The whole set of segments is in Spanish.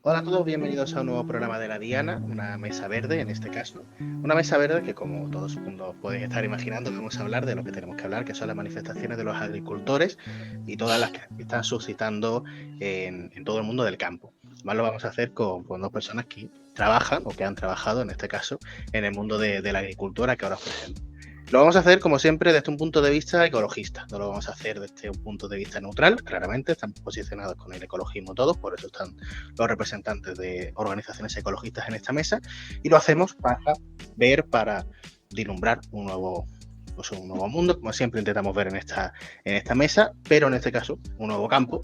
Hola a todos, bienvenidos a un nuevo programa de la Diana, una mesa verde en este caso. Una mesa verde que, como todos el mundo pueden estar imaginando, vamos a hablar de lo que tenemos que hablar, que son las manifestaciones de los agricultores y todas las que están suscitando en todo el mundo del campo. Además lo vamos a hacer con dos personas que trabajan o que han trabajado, en este caso, en el mundo de la agricultura que ahora os presento. Lo vamos a hacer, como siempre, desde un punto de vista ecologista. No lo vamos a hacer desde un punto de vista neutral, claramente. Están posicionados con el ecologismo todos, por eso están los representantes de organizaciones ecologistas en esta mesa. Y lo hacemos para vislumbrar un nuevo mundo, como siempre intentamos ver en esta mesa, pero en este caso, un nuevo campo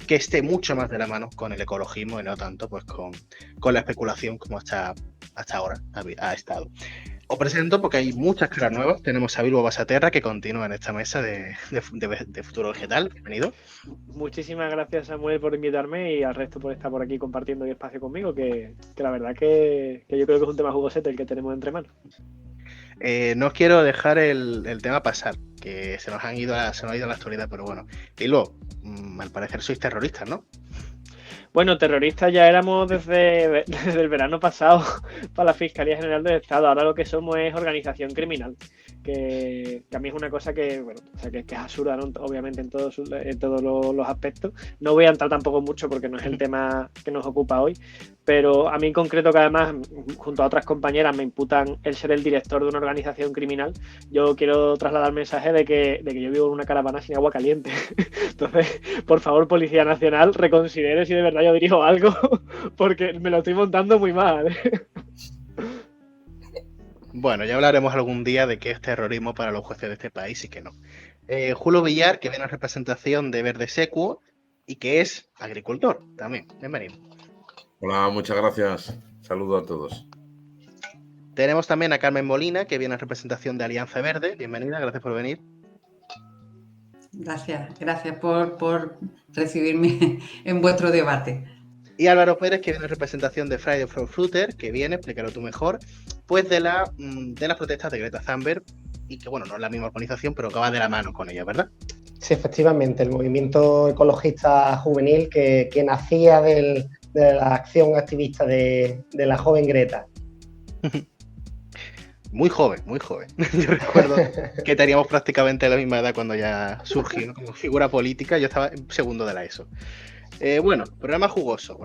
que esté mucho más de la mano con el ecologismo y no tanto pues con la especulación como hasta ahora ha estado. Os presento porque hay muchas caras nuevas. Tenemos a Bilbo Basaterra, que continúa en esta mesa de Futuro Vegetal. Bienvenido. Muchísimas gracias, Samuel, por invitarme y al resto por estar por aquí compartiendo el espacio conmigo, que la verdad que yo creo que es un tema jugosete el que tenemos entre manos. No os quiero dejar el tema pasar, que se nos ha ido a la actualidad, pero bueno. Bilbo, al parecer sois terroristas, ¿no? Bueno, terroristas ya éramos desde el verano pasado para la Fiscalía General del Estado. Ahora lo que somos es organización criminal, que a mí es una cosa que, bueno, o sea, que es absurda, ¿no? Obviamente en todos los aspectos. No voy a entrar tampoco mucho porque no es el tema que nos ocupa hoy, pero a mí en concreto, que además junto a otras compañeras me imputan el ser el director de una organización criminal, yo quiero trasladar el mensaje de que yo vivo en una caravana sin agua caliente. Entonces, por favor, Policía Nacional, reconsidere si de verdad yo dirijo algo, porque me lo estoy montando muy mal. Bueno, ya hablaremos algún día de qué es terrorismo para los jueces de este país y qué no. Julio Villar, que viene en representación de Verde Secuo y que es agricultor también. Bienvenido. Hola, muchas gracias. Saludo a todos. Tenemos también a Carmen Molina, que viene en representación de Alianza Verde. Bienvenida, gracias por venir. Gracias por recibirme en vuestro debate. Y Álvaro Pérez, que viene en representación de Friday for Future, que viene, explícalo tú mejor, pues de las protestas de Greta Thunberg, y que bueno, no es la misma organización, pero que va de la mano con ella, ¿verdad? Sí, efectivamente, el movimiento ecologista juvenil que nacía de la acción activista de la joven Greta. Muy joven, muy joven. Yo recuerdo que teníamos prácticamente la misma edad cuando ya surgió, ¿no? Como figura política. Yo estaba en segundo de la ESO. Bueno, programa jugoso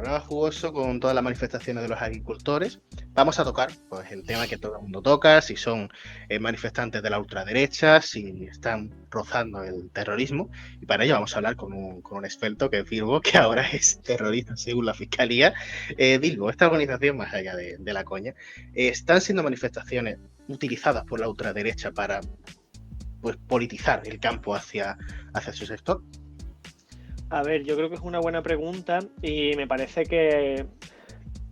con todas las manifestaciones de los agricultores. Vamos a tocar pues, el tema que todo el mundo toca, si son manifestantes de la ultraderecha, si están rozando el terrorismo. Y para ello vamos a hablar con un experto que es Bilbo, que ahora es terrorista según la Fiscalía. Bilbo, esta organización, más allá de la coña, ¿están siendo manifestaciones utilizadas por la ultraderecha para pues, politizar el campo hacia su sector? A ver, yo creo que es una buena pregunta y me parece que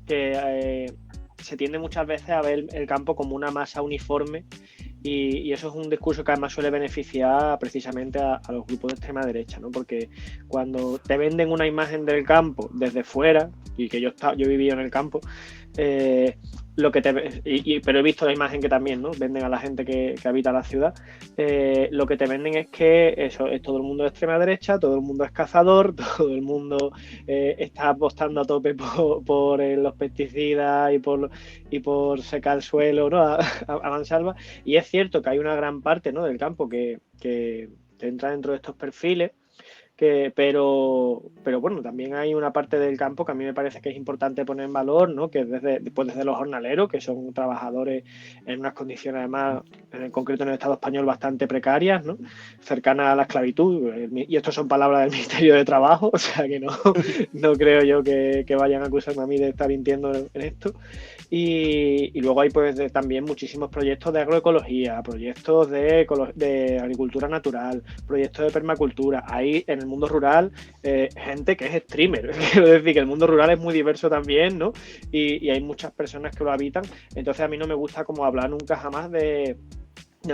se tiende muchas veces a ver el campo como una masa uniforme y eso es un discurso que además suele beneficiar precisamente a los grupos de extrema derecha, ¿no? Porque cuando te venden una imagen del campo desde fuera, y que yo he vivido en el campo, pero he visto la imagen que también, ¿no? Venden a la gente que habita la ciudad. Lo que te venden es que eso es todo el mundo de extrema derecha, todo el mundo es cazador, todo el mundo está apostando a tope por los pesticidas y por secar el suelo, ¿no? A mansalva. Y es cierto que hay una gran parte, ¿no? del campo que entra dentro de estos perfiles. Pero bueno, también hay una parte del campo que a mí me parece que es importante poner en valor, ¿no? Que desde los jornaleros, que son trabajadores en unas condiciones, además, en concreto en el Estado español, bastante precarias, ¿no? Cercanas a la esclavitud. Y esto son palabras del Ministerio de Trabajo, o sea que no creo yo que vayan a acusarme a mí de estar mintiendo en esto. Y luego hay pues también muchísimos proyectos de agroecología, proyectos de agricultura natural, proyectos de permacultura. Hay en el mundo rural gente que es streamer. Quiero decir que el mundo rural es muy diverso también, ¿no? Y hay muchas personas que lo habitan. Entonces a mí no me gusta como hablar nunca jamás del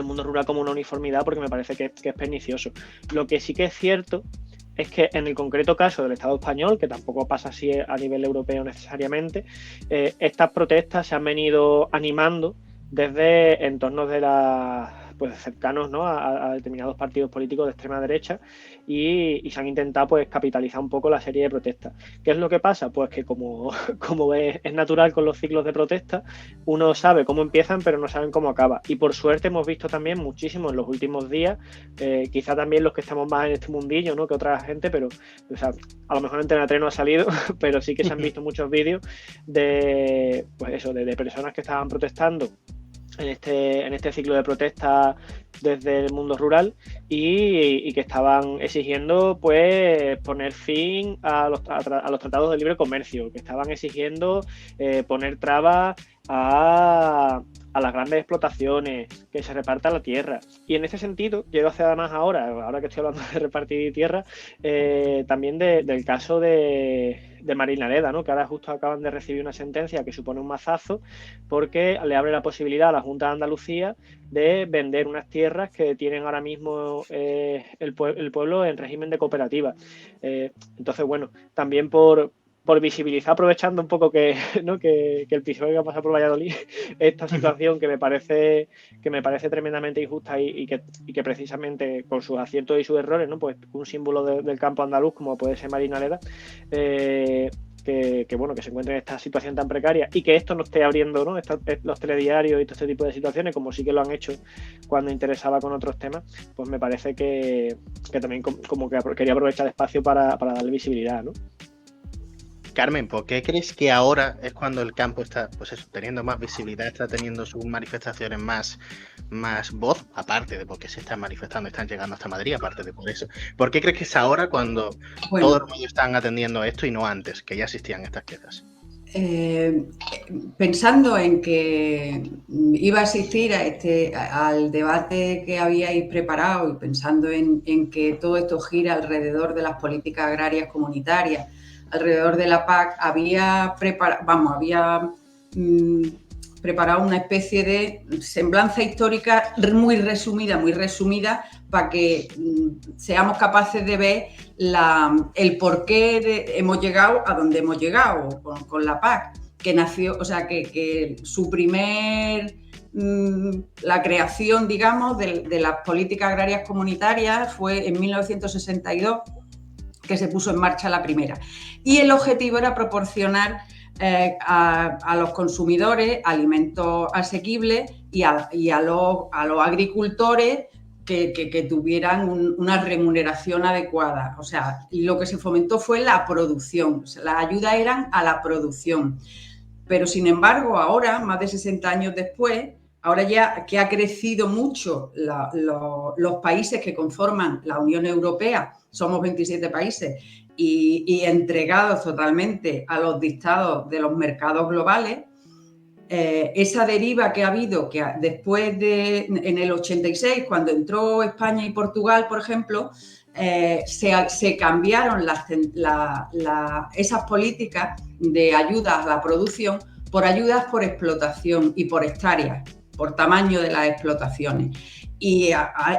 mundo rural como una uniformidad, porque me parece que es pernicioso. Lo que sí que es cierto es que en el concreto caso del Estado español, que tampoco pasa así a nivel europeo necesariamente, estas protestas se han venido animando desde entornos de la pues cercanos, ¿no?, a determinados partidos políticos de extrema derecha y se han intentado pues capitalizar un poco la serie de protestas. ¿Qué es lo que pasa? Pues que como es natural con los ciclos de protesta, uno sabe cómo empiezan pero no saben cómo acaba. Y por suerte hemos visto también muchísimo en los últimos días, quizá también los que estamos más en este mundillo, ¿no?, que otra gente, pero o sea, a lo mejor en Antena 3 no ha salido, pero sí que se han visto muchos vídeos de, pues eso, de personas que estaban protestando en este ciclo de protesta desde el mundo rural y que estaban exigiendo pues poner fin a los tratados de libre comercio, que estaban exigiendo poner trabas a las grandes explotaciones, que se reparta la tierra. Y en ese sentido, quiero hacer además ahora que estoy hablando de repartir tierra, también del caso de Marina Leda, ¿no?, que ahora justo acaban de recibir una sentencia que supone un mazazo porque le abre la posibilidad a la Junta de Andalucía de vender unas tierras que tienen ahora mismo el pueblo en régimen de cooperativa. Entonces, bueno, también por visibilizar, aprovechando un poco que el PSOE va a pasar por Valladolid, esta situación que me parece tremendamente injusta y que precisamente con sus aciertos y sus errores, ¿no?, pues un símbolo del campo andaluz como puede ser Marina Leda, que se encuentre en esta situación tan precaria y que esto no esté abriendo, ¿no?, los telediarios y todo este tipo de situaciones, como sí que lo han hecho cuando interesaba con otros temas, pues me parece que también como que quería aprovechar el espacio para darle visibilidad, ¿no? Carmen, ¿por qué crees que ahora es cuando el campo está, pues eso, teniendo más visibilidad, está teniendo sus manifestaciones más voz, aparte de porque se están manifestando, están llegando hasta Madrid, aparte de por eso? ¿Por qué crees que es ahora cuando todo el mundo están atendiendo esto y no antes, que ya existían estas quejas? Pensando en que iba a asistir al debate que habíais preparado y pensando en que todo esto gira alrededor de las políticas agrarias comunitarias, alrededor de la PAC, había preparado una especie de semblanza histórica muy resumida para que seamos capaces de ver el por qué hemos llegado a donde hemos llegado con la PAC, que nació, o sea, que su la creación, digamos, de las políticas agrarias comunitarias fue en 1962, que se puso en marcha la primera. Y el objetivo era proporcionar a los consumidores alimentos asequibles y a los agricultores que tuvieran una remuneración adecuada. O sea, lo que se fomentó fue la producción. O sea, las ayudas eran a la producción. Pero, sin embargo, ahora, más de 60 años después, ahora ya que ha crecido mucho los países que conforman la Unión Europea, somos 27 países, y entregados totalmente a los dictados de los mercados globales, esa deriva que ha habido, que después en el 86, cuando entró España y Portugal, por ejemplo, se cambiaron esas políticas de ayudas a la producción por ayudas por explotación y por hectáreas, por tamaño de las explotaciones. Y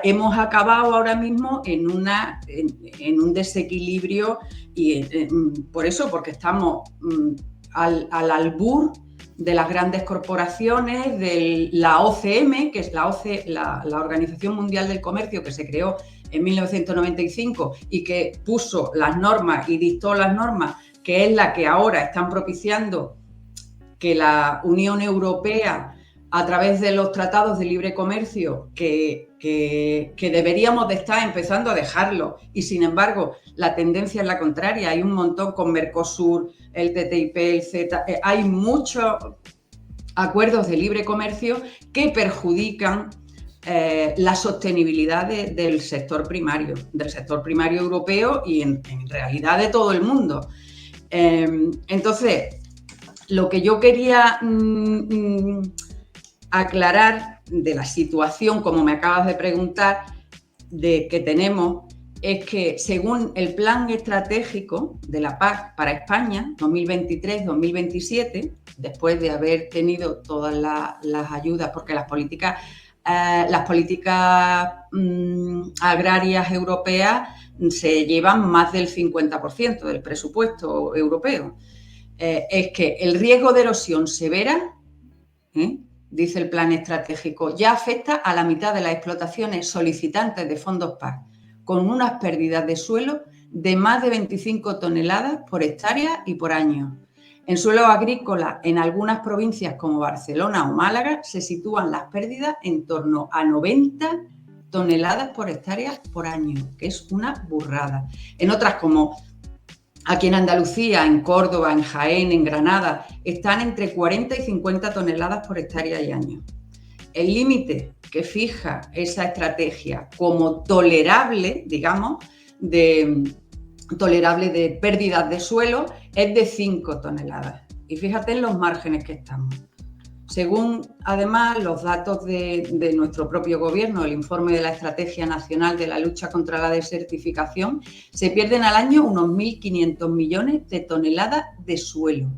hemos acabado ahora mismo en un desequilibrio y por eso, porque estamos al albur de las grandes corporaciones, de la OCM, que es la Organización Mundial del Comercio, que se creó en 1995 y que puso las normas y dictó las normas, que es la que ahora están propiciando que la Unión Europea, a través de los tratados de libre comercio, que deberíamos de estar empezando a dejarlo, y sin embargo la tendencia es la contraria. Hay un montón con Mercosur, el TTIP, el CETA, hay muchos acuerdos de libre comercio que perjudican la sostenibilidad del sector primario europeo y en realidad de todo el mundo. Entonces, lo que yo quería aclarar de la situación, como me acabas de preguntar, que tenemos, es que según el plan estratégico de la PAC para España, 2023-2027, después de haber tenido todas las ayudas, porque las políticas agrarias europeas se llevan más del 50% del presupuesto europeo, es que el riesgo de erosión severa dice el plan estratégico, ya afecta a la mitad de las explotaciones solicitantes de fondos PAC, con unas pérdidas de suelo de más de 25 toneladas por hectárea y por año. En suelos agrícolas, en algunas provincias como Barcelona o Málaga, se sitúan las pérdidas en torno a 90 toneladas por hectárea por año, que es una burrada. En otras, como aquí en Andalucía, en Córdoba, en Jaén, en Granada, están entre 40 y 50 toneladas por hectárea y año. El límite que fija esa estrategia como tolerable, digamos, tolerable de pérdidas de suelo es de 5 toneladas. Y fíjate en los márgenes que estamos. Según, además, los datos de nuestro propio gobierno, el informe de la Estrategia Nacional de la Lucha contra la Desertificación, se pierden al año unos 1.500 millones de toneladas de suelo.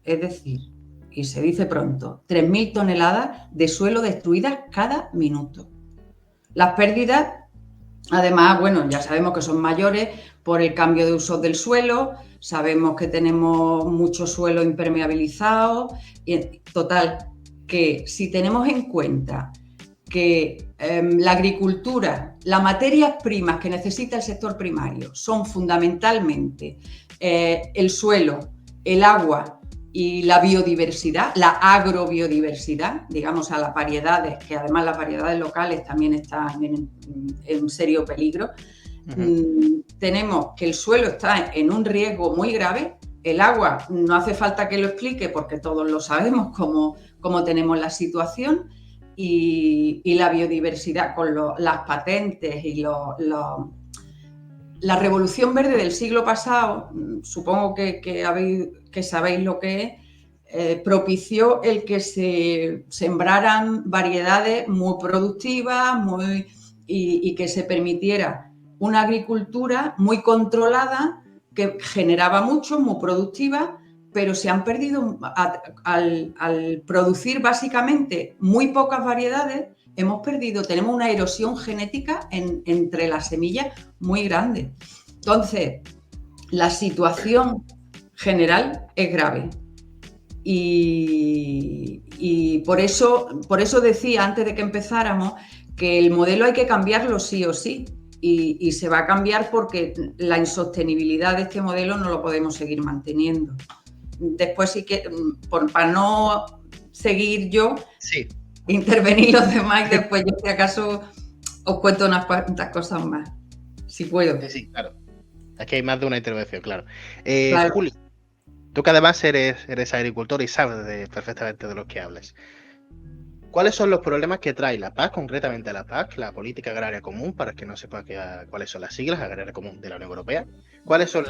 Es decir, y se dice pronto, 3.000 toneladas de suelo destruidas cada minuto. Las pérdidas, además, bueno, ya sabemos que son mayores por el cambio de uso del suelo, sabemos que tenemos mucho suelo impermeabilizado, y total, que si tenemos en cuenta que la agricultura, las materias primas que necesita el sector primario son fundamentalmente el suelo, el agua y la biodiversidad, la agrobiodiversidad, digamos, a las variedades, que además las variedades locales también están en serio peligro. Tenemos que el suelo está en un riesgo muy grave. El agua, no hace falta que lo explique porque todos lo sabemos cómo tenemos la situación, y la biodiversidad con las patentes y la revolución verde del siglo pasado, supongo que sabéis lo que es, propició el que se sembraran variedades muy productivas y que se permitiera una agricultura muy controlada que generaba mucho, muy productiva, pero se han perdido al producir básicamente muy pocas variedades. Tenemos una erosión genética entre las semillas muy grande. Entonces, la situación general es grave. Y por eso decía antes de que empezáramos que el modelo hay que cambiarlo sí o sí. Y se va a cambiar porque la insostenibilidad de este modelo no lo podemos seguir manteniendo. Después sí que, para no seguir yo, sí, intervenir los demás y después yo si acaso os cuento unas cuantas cosas más, si puedo. Sí, claro. Aquí hay más de una intervención, claro. Claro. Juli, tú que además eres agricultor y sabes perfectamente de lo que hablas. ¿Cuáles son los problemas que trae la PAC, concretamente la PAC, la Política Agraria Común, para que no sepa cuáles son las siglas, Agraria Común de la Unión Europea? ¿Cuáles son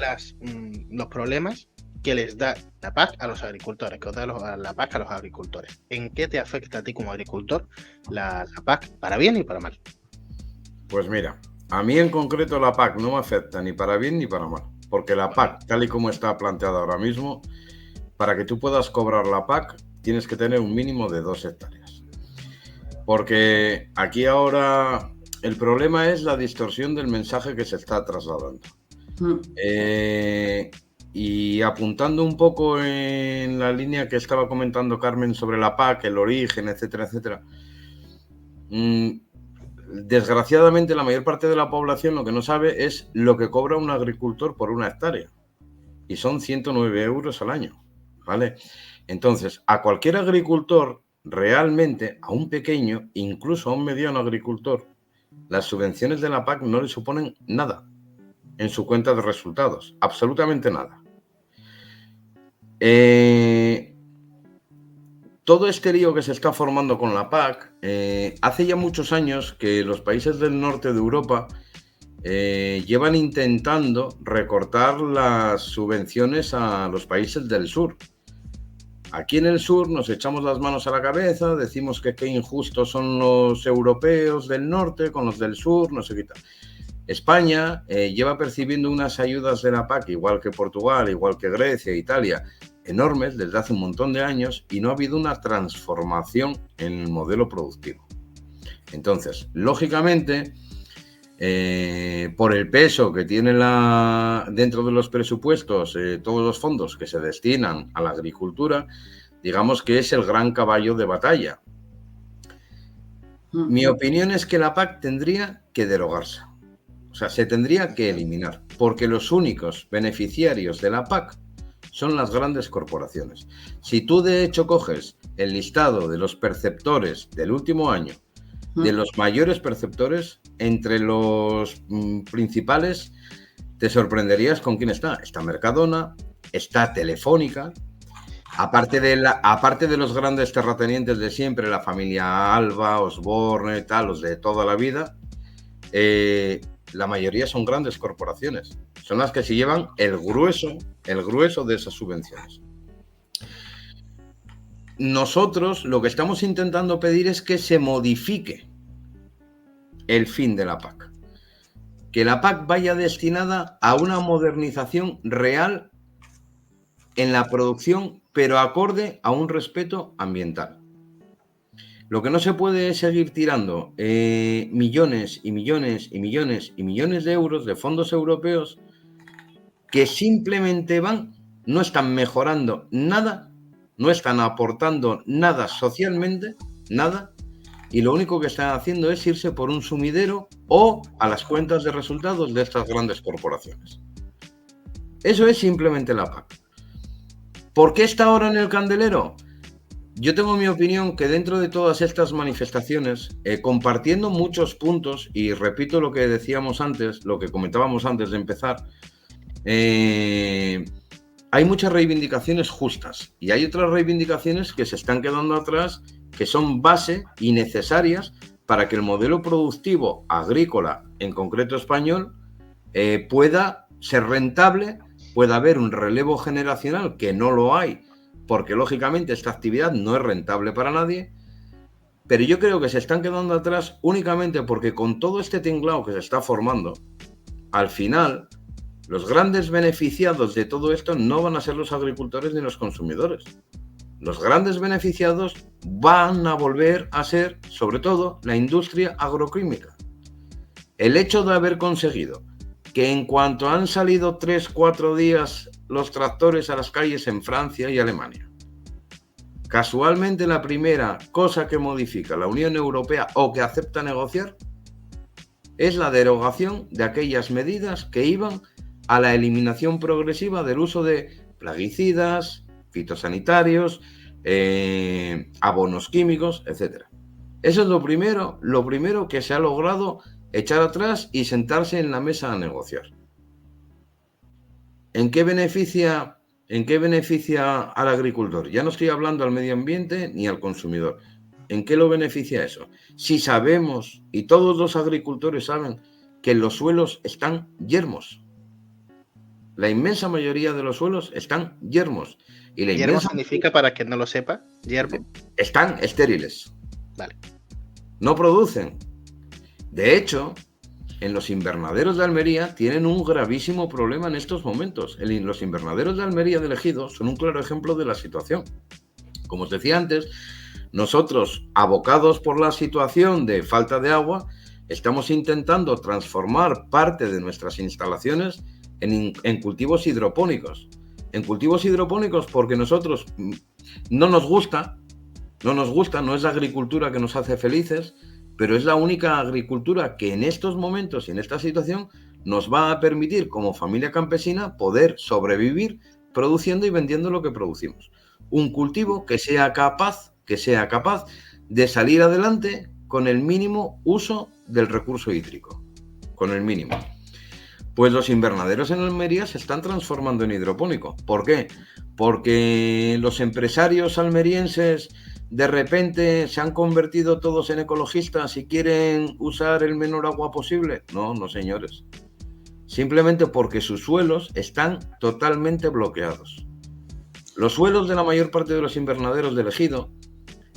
los problemas que les da la PAC a los agricultores, que os da la PAC a los agricultores? ¿En qué te afecta a ti como agricultor la PAC, para bien y para mal? Pues mira, a mí en concreto la PAC no me afecta ni para bien ni para mal, porque la PAC, tal y como está planteada ahora mismo, para que tú puedas cobrar la PAC, tienes que tener un mínimo de 2 hectáreas. Porque aquí ahora el problema es la distorsión del mensaje que se está trasladando. Y apuntando un poco en la línea que estaba comentando Carmen sobre la PAC, el origen, etcétera, etcétera. Desgraciadamente, la mayor parte de la población lo que no sabe es lo que cobra un agricultor por una hectárea. Y son 109 euros al año, ¿vale? Entonces, a cualquier agricultor, realmente, a un pequeño, incluso a un mediano agricultor, las subvenciones de la PAC no le suponen nada en su cuenta de resultados, absolutamente nada. Todo este lío que se está formando con la PAC, hace ya muchos años que los países del norte de Europa llevan intentando recortar las subvenciones a los países del sur. Aquí en el sur nos echamos las manos a la cabeza, decimos que qué injustos son los europeos del norte con los del sur, no sé qué tal. España lleva percibiendo unas ayudas de la PAC, igual que Portugal, igual que Grecia, Italia, enormes desde hace un montón de años, y no ha habido una transformación en el modelo productivo. Entonces, lógicamente, por el peso que tiene dentro de los presupuestos todos los fondos que se destinan a la agricultura, digamos que es el gran caballo de batalla. Mi opinión es que la PAC tendría que derogarse. O sea, se tendría que eliminar, porque los únicos beneficiarios de la PAC son las grandes corporaciones. Si tú, de hecho, coges el listado de los perceptores del último año, de los mayores perceptores, entre los principales, te sorprenderías con quién está. Está Mercadona, está Telefónica, aparte de los grandes terratenientes de siempre, la familia Alba, Osborne, tal, los de toda la vida, la mayoría son grandes corporaciones. Son las que se llevan el grueso de esas subvenciones. Nosotros lo que estamos intentando pedir es que se modifique el fin de la PAC. Que la PAC vaya destinada a una modernización real en la producción, pero acorde a un respeto ambiental. Lo que no se puede es seguir tirando millones y millones y millones y millones de euros de fondos europeos que simplemente no están mejorando nada, no están aportando nada socialmente, nada, y lo único que están haciendo es irse por un sumidero o a las cuentas de resultados de estas grandes corporaciones. Eso es simplemente la PAC. ¿Por qué está ahora en el candelero? Yo tengo mi opinión que dentro de todas estas manifestaciones, compartiendo muchos puntos, y repito lo que decíamos antes, lo que comentábamos antes de empezar, hay muchas reivindicaciones justas y hay otras reivindicaciones que se están quedando atrás, que son base y necesarias para que el modelo productivo agrícola, en concreto español, pueda ser rentable, pueda haber un relevo generacional, que no lo hay, porque lógicamente esta actividad no es rentable para nadie, pero yo creo que se están quedando atrás únicamente porque con todo este tinglao que se está formando, al final, los grandes beneficiados de todo esto no van a ser los agricultores ni los consumidores. Los grandes beneficiados van a volver a ser, sobre todo, la industria agroquímica. El hecho de haber conseguido que en cuanto han salido 3-4 días los tractores a las calles en Francia y Alemania, casualmente la primera cosa que modifica la Unión Europea o que acepta negociar es la derogación de aquellas medidas que iban a la eliminación progresiva del uso de plaguicidas, fitosanitarios, abonos químicos, etc. Eso es lo primero que se ha logrado echar atrás y sentarse en la mesa a negociar. ¿En qué beneficia al agricultor? Ya no estoy hablando al medio ambiente ni al consumidor. ¿En qué lo beneficia eso? Si sabemos, y todos los agricultores saben, que los suelos están yermos. La inmensa mayoría de los suelos están yermos. Y ¿Yermo significa, para quien no lo sepa? ¿Yermo? Están estériles. Vale. No producen. De hecho, en los invernaderos de Almería tienen un gravísimo problema en estos momentos. Los invernaderos de Almería del Ejido son un claro ejemplo de la situación. Como os decía antes, nosotros, abocados por la situación de falta de agua, estamos intentando transformar parte de nuestras instalaciones en cultivos hidropónicos. En cultivos hidropónicos porque nosotros no nos gusta, no es la agricultura que nos hace felices, pero es la única agricultura que en estos momentos y en esta situación nos va a permitir, como familia campesina, poder sobrevivir produciendo y vendiendo lo que producimos. Un cultivo que sea capaz de salir adelante con el mínimo uso del recurso hídrico, con el mínimo. Pues los invernaderos en Almería se están transformando en hidropónico. ¿Por qué? Porque los empresarios almerienses de repente se han convertido todos en ecologistas y quieren usar el menor agua posible. No, señores. Simplemente porque sus suelos están totalmente bloqueados. Los suelos de la mayor parte de los invernaderos del Ejido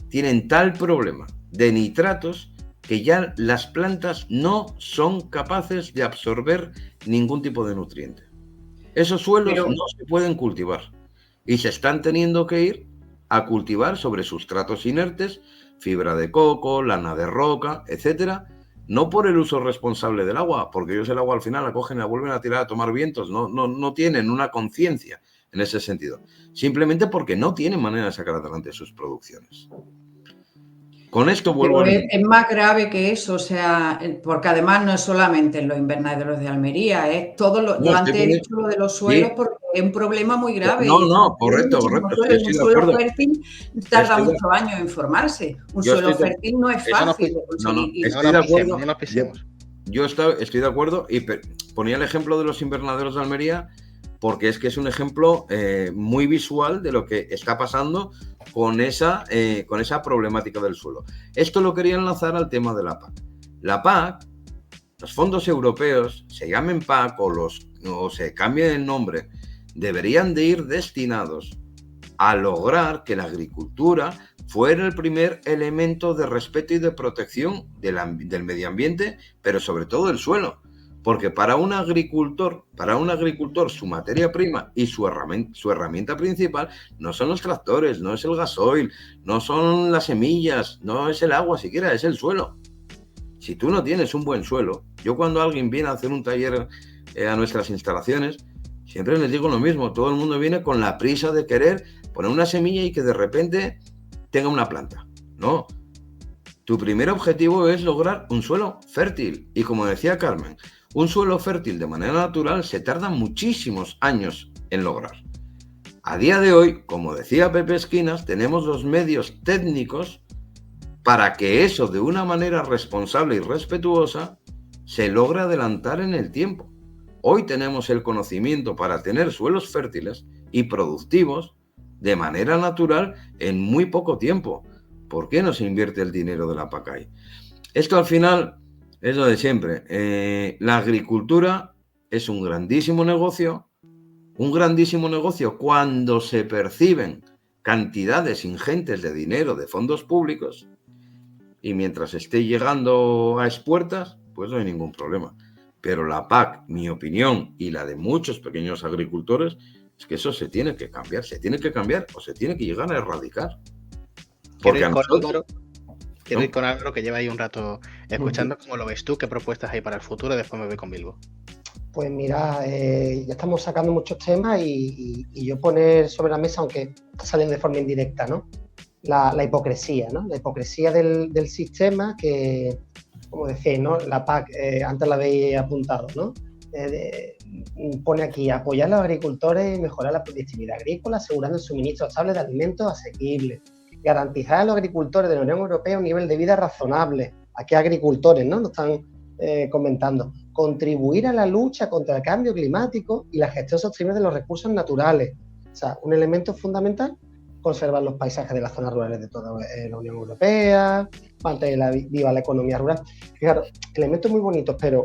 tienen tal problema de nitratos que ya las plantas no son capaces de absorber ningún tipo de nutriente. Esos suelos no se pueden cultivar y se están teniendo que ir a cultivar sobre sustratos inertes, fibra de coco, lana de roca, etcétera, no por el uso responsable del agua, porque ellos el agua al final la cogen y la vuelven a tirar a tomar vientos, no tienen una conciencia en ese sentido, simplemente porque no tienen manera de sacar adelante sus producciones. Con esto vuelvo Pero a... es más grave que eso, o sea, porque además no es solamente en los invernaderos de Almería, es todo lo. No, Yo estoy antes he poniendo... dicho lo de los suelos Sí, porque es un problema muy grave no, y no, tiene correcto, muchísimos correcto, sí, suelos. Un estoy de suelo acuerdo. fértil tarda muchos años en formarse. Un Yo suelo estoy de, fértil no es Eso nos fácil pi- de no, no, conseguir. no estoy nos de pisemos, acuerdo. no nos pisemos. Yo estoy de acuerdo y ponía el ejemplo de los invernaderos de Almería porque es que es un ejemplo muy visual de lo que está pasando con esa problemática del suelo. Esto lo quería enlazar al tema de la PAC. La PAC, los fondos europeos, se llamen PAC o se cambien el nombre, deberían de ir destinados a lograr que la agricultura fuera el primer elemento de respeto y de protección del medio ambiente, pero sobre todo del suelo. Porque para un agricultor su materia prima y su herramienta principal no son los tractores, no es el gasoil, no son las semillas, no es el agua siquiera, es el suelo. Si tú no tienes un buen suelo, yo cuando alguien viene a hacer un taller a nuestras instalaciones, siempre les digo lo mismo, todo el mundo viene con la prisa de querer poner una semilla y que de repente tenga una planta. No, tu primer objetivo es lograr un suelo fértil. Y como decía Carmen, un suelo fértil de manera natural se tarda muchísimos años en lograr. A día de hoy, como decía Pepe Esquinas, tenemos los medios técnicos para que eso de una manera responsable y respetuosa se logre adelantar en el tiempo. Hoy tenemos el conocimiento para tener suelos fértiles y productivos de manera natural en muy poco tiempo. ¿Por qué no se invierte el dinero de la PAC ahí? Esto al final es lo de siempre. La agricultura es un grandísimo negocio cuando se perciben cantidades ingentes de dinero de fondos públicos y mientras esté llegando a expuertas, pues no hay ningún problema. Pero la PAC, mi opinión y la de muchos pequeños agricultores, es que eso se tiene que cambiar o se tiene que llegar a erradicar. Porque a nosotros... Quiero ir con Álvaro, que lleva ahí un rato escuchando. ¿Cómo lo ves tú? ¿Qué propuestas hay para el futuro? Después me voy con Bilbo. Pues mira, ya estamos sacando muchos temas y yo poner sobre la mesa, aunque salen de forma indirecta, ¿no? La hipocresía, ¿no? La hipocresía del sistema que, como decís, ¿no? La PAC, antes la habéis apuntado, ¿no? Pone aquí apoyar a los agricultores y mejorar la productividad agrícola, asegurando el suministro estable de alimentos asequibles, garantizar a los agricultores de la Unión Europea un nivel de vida razonable. Aquí agricultores, ¿no? Nos están comentando. Contribuir a la lucha contra el cambio climático y la gestión sostenible de los recursos naturales. O sea, un elemento fundamental, conservar los paisajes de las zonas rurales de toda la Unión Europea, mantener viva la economía rural. Claro, elementos muy bonitos, pero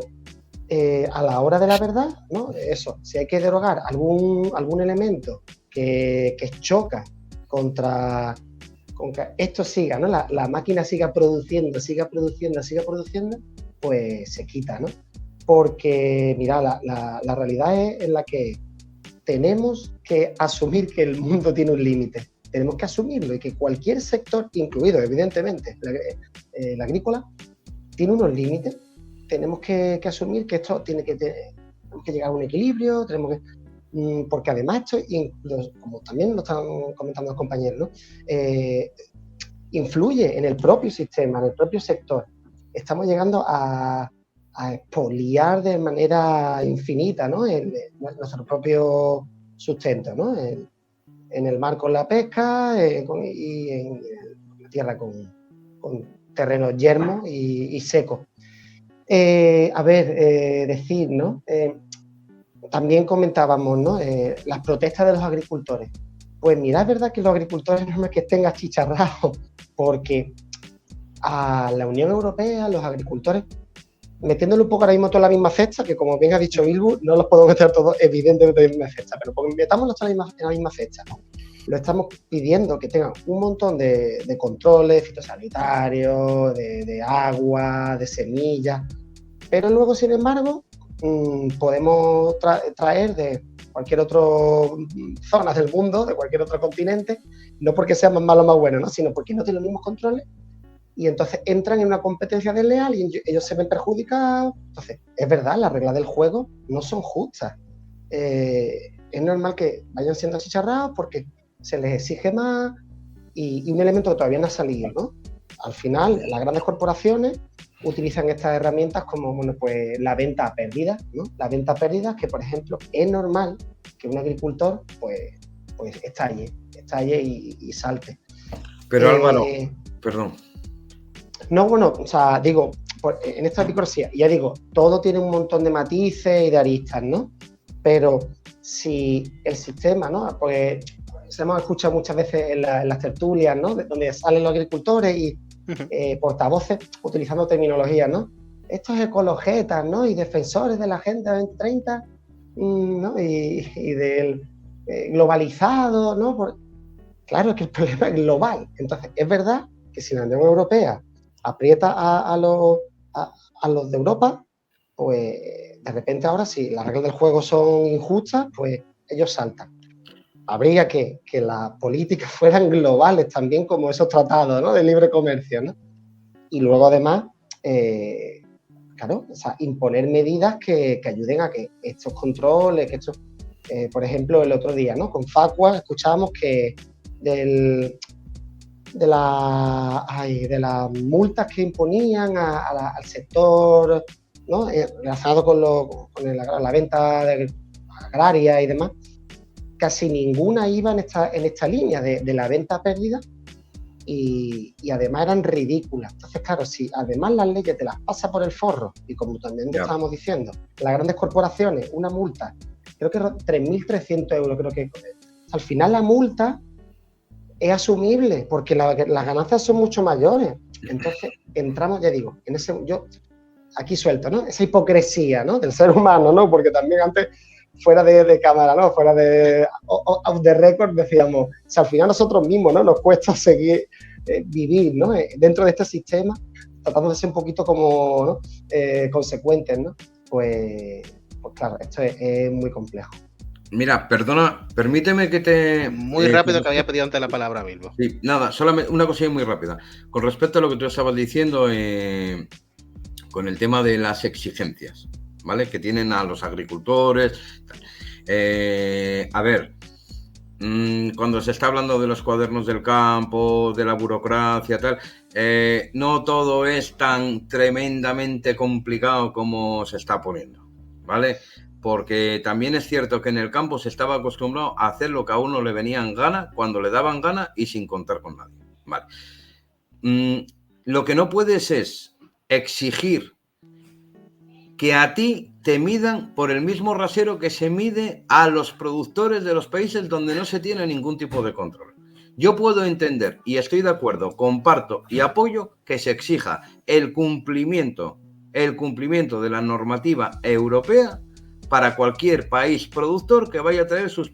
a la hora de la verdad, ¿no? Eso, si hay que derogar algún elemento que choca contra esto siga, ¿no? La máquina siga produciendo, pues se quita, ¿no? Porque, mira, la realidad es en la que tenemos que asumir que el mundo tiene un límite. Tenemos que asumirlo y que cualquier sector, incluido evidentemente el agrícola, tiene unos límites. Tenemos que asumir que esto tenemos que llegar a un equilibrio, porque además esto, como también lo están comentando los compañeros, ¿no? Influye en el propio sistema, en el propio sector. Estamos llegando a expoliar de manera infinita, ¿no? Nuestro propio sustento, ¿no? En el mar con la pesca y en la tierra con terrenos yermos y secos. Decir, ¿no? También comentábamos, ¿no? Las protestas de los agricultores. Pues mira, es verdad que los agricultores no es que estén achicharrados, porque a la Unión Europea, los agricultores, metiéndole un poco ahora mismo toda la misma cesta, que como bien ha dicho Bilbo, no los podemos meter todos evidentemente en la misma cesta, pero porque metámoslos en la misma cesta, ¿no? Lo estamos pidiendo que tengan un montón de controles fitosanitarios, de agua, de semillas, pero luego, sin embargo, podemos traer de cualquier otra zona del mundo, de cualquier otro continente, no porque sea más malo o más bueno, ¿no? Sino porque no tienen los mismos controles y entonces entran en una competencia desleal y ellos se ven perjudicados. Entonces, es verdad, las reglas del juego no son justas. Es normal que vayan siendo achicharrados porque se les exige más y un elemento que todavía no ha salido, ¿no? al final las grandes corporaciones utilizan estas herramientas como, bueno, pues la venta a pérdidas, ¿no? La venta a pérdidas que, por ejemplo, es normal que un agricultor pues estalle y salte. Pero Álvaro, perdón. No, bueno, o sea, digo, en esta epicursia, ya digo, todo tiene un montón de matices y de aristas, ¿no? Pero si el sistema, ¿no? Pues se hemos escuchado muchas veces en las tertulias, ¿no? Donde salen los agricultores y portavoces utilizando terminología, ¿no? Estos ecologetas, ¿no? Y defensores de la Agenda 2030, ¿no? Y del globalizado, ¿no? Claro, es que el problema es global. Entonces, es verdad que si la Unión Europea aprieta a los de Europa, pues de repente ahora si las reglas del juego son injustas, pues ellos saltan. Habría que las políticas fueran globales también como esos tratados, ¿no? De libre comercio, ¿no? Y luego además, claro, o sea, imponer medidas que ayuden a que estos controles, que estos, por ejemplo, el otro día, ¿no? Con Facua escuchábamos que de las multas que imponían al sector, ¿no? Relacionado con la venta agraria y demás, casi ninguna iba en esta línea de la venta a pérdida y además eran ridículas. Entonces, claro, si además las leyes te las pasa por el forro y como también estábamos diciendo, las grandes corporaciones, una multa, creo que 3.300 euros, creo que al final la multa es asumible porque las ganancias son mucho mayores. Entonces, entramos, ya digo, en ese, yo aquí suelto, ¿no? Esa hipocresía, ¿no? Del ser humano, ¿no? Porque también antes, fuera de cámara, ¿no? Fuera de off the record, decíamos, o sea, al final nosotros mismos, ¿no? Nos cuesta seguir vivir, ¿no? Dentro de este sistema, tratando de ser un poquito como, ¿no? Consecuentes, ¿no? Pues claro, esto es muy complejo. Mira, perdona, permíteme que te... Muy rápido, que había pedido antes la palabra, Bilbo. Sí, nada, solamente una cosilla muy rápida. Con respecto a lo que tú estabas diciendo con el tema de las exigencias, ¿vale? Que tienen a los agricultores. A ver, cuando se está hablando de los cuadernos del campo, de la burocracia, tal, no todo es tan tremendamente complicado como se está poniendo, ¿vale? Porque también es cierto que en el campo se estaba acostumbrado a hacer lo que a uno le venía en gana, cuando le daban gana y sin contar con nadie. Vale. Lo que no puedes es exigir que a ti te midan por el mismo rasero que se mide a los productores de los países donde no se tiene ningún tipo de control. Yo puedo entender, y estoy de acuerdo, comparto y apoyo que se exija el cumplimiento de la normativa europea para cualquier país productor que vaya a traer sus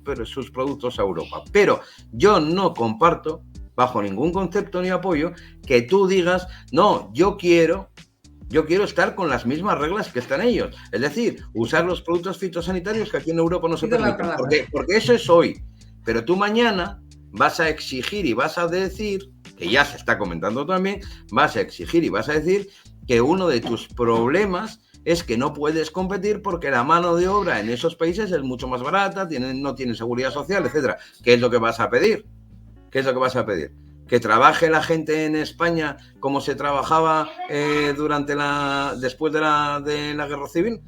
productos a Europa. Pero yo no comparto, bajo ningún concepto ni apoyo, que tú digas, no, yo quiero estar con las mismas reglas que están ellos. Es decir, usar los productos fitosanitarios que aquí en Europa no se permiten. Porque eso es hoy. Pero tú mañana vas a exigir y vas a decir, que ya se está comentando también, vas a exigir y vas a decir que uno de tus problemas es que no puedes competir porque la mano de obra en esos países es mucho más barata, no tienen seguridad social, etcétera. ¿Qué es lo que vas a pedir? ¿Qué es lo que vas a pedir? ¿Que trabaje la gente en España como se trabajaba después de la guerra civil?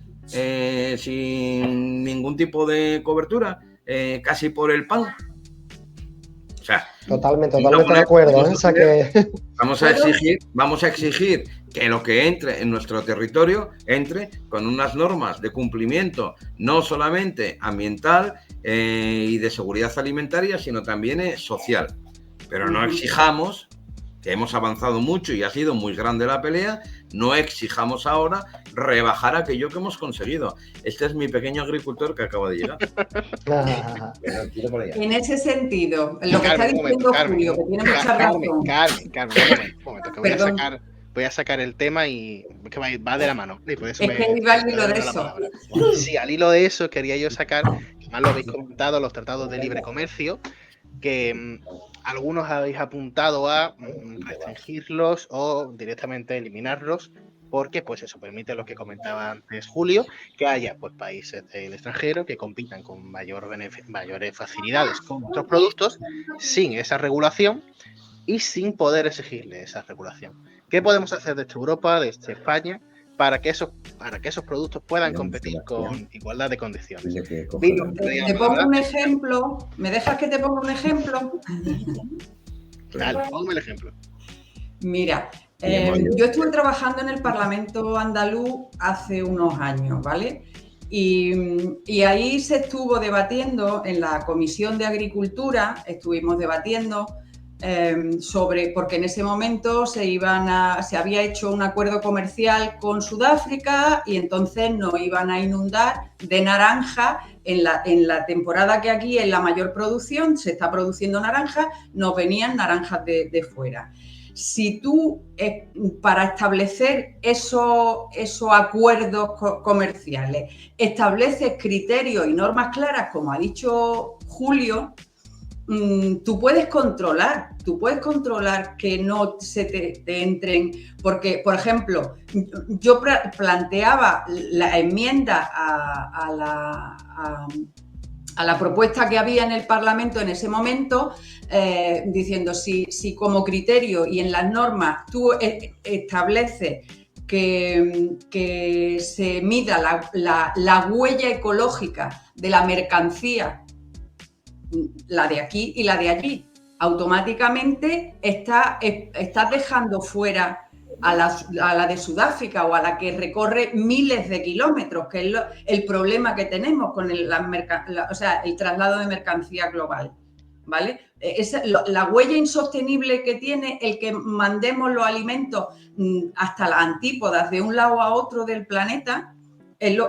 Sin ningún tipo de cobertura, casi por el pan. O sea, totalmente de acuerdo. O sea que... Vamos a exigir que lo que entre en nuestro territorio entre con unas normas de cumplimiento no solamente ambiental y de seguridad alimentaria, sino también social. Pero no exijamos, que hemos avanzado mucho y ha sido muy grande la pelea, no exijamos ahora rebajar aquello que hemos conseguido. Este es mi pequeño agricultor que acaba de llegar. En ese sentido, lo que está diciendo Julio, que tiene mucha razón. Carmen, un momento, que voy a sacar el tema y que va de la mano. Y por eso es que iba al hilo de eso. Sí, al hilo de eso quería yo sacar, que más lo habéis comentado, los tratados de libre comercio, que algunos habéis apuntado a restringirlos o directamente eliminarlos, porque pues eso permite lo que comentaba antes Julio, que haya pues países del extranjero que compitan con mayores facilidades con otros productos sin esa regulación y sin poder exigirle esa regulación. ¿Qué podemos hacer desde Europa, desde España, para que esos productos puedan competir con igualdad de condiciones? Te pongo un ejemplo. ¿Me dejas que te ponga un ejemplo? Dale, ponme el ejemplo. Mira, yo estuve trabajando en el Parlamento andaluz hace unos años, ¿vale? Y ahí se estuvo debatiendo en la Comisión de Agricultura, estuvimos debatiendo porque en ese momento se había hecho un acuerdo comercial con Sudáfrica y entonces nos iban a inundar de naranja en la temporada que aquí es la mayor producción, se está produciendo naranja, nos venían naranjas de fuera. Si tú, para establecer esos acuerdos comerciales, estableces criterios y normas claras, como ha dicho Julio, tú puedes controlar que no se te entren, porque, por ejemplo, yo planteaba la enmienda a la propuesta que había en el Parlamento en ese momento, diciendo si como criterio y en las normas tú estableces que se mida la huella ecológica de la mercancía, la de aquí y la de allí, automáticamente estás dejando fuera a la de Sudáfrica o a la que recorre miles de kilómetros, que es el problema que tenemos con el traslado de mercancía global, ¿vale? La huella insostenible que tiene el que mandemos los alimentos hasta las antípodas de un lado a otro del planeta es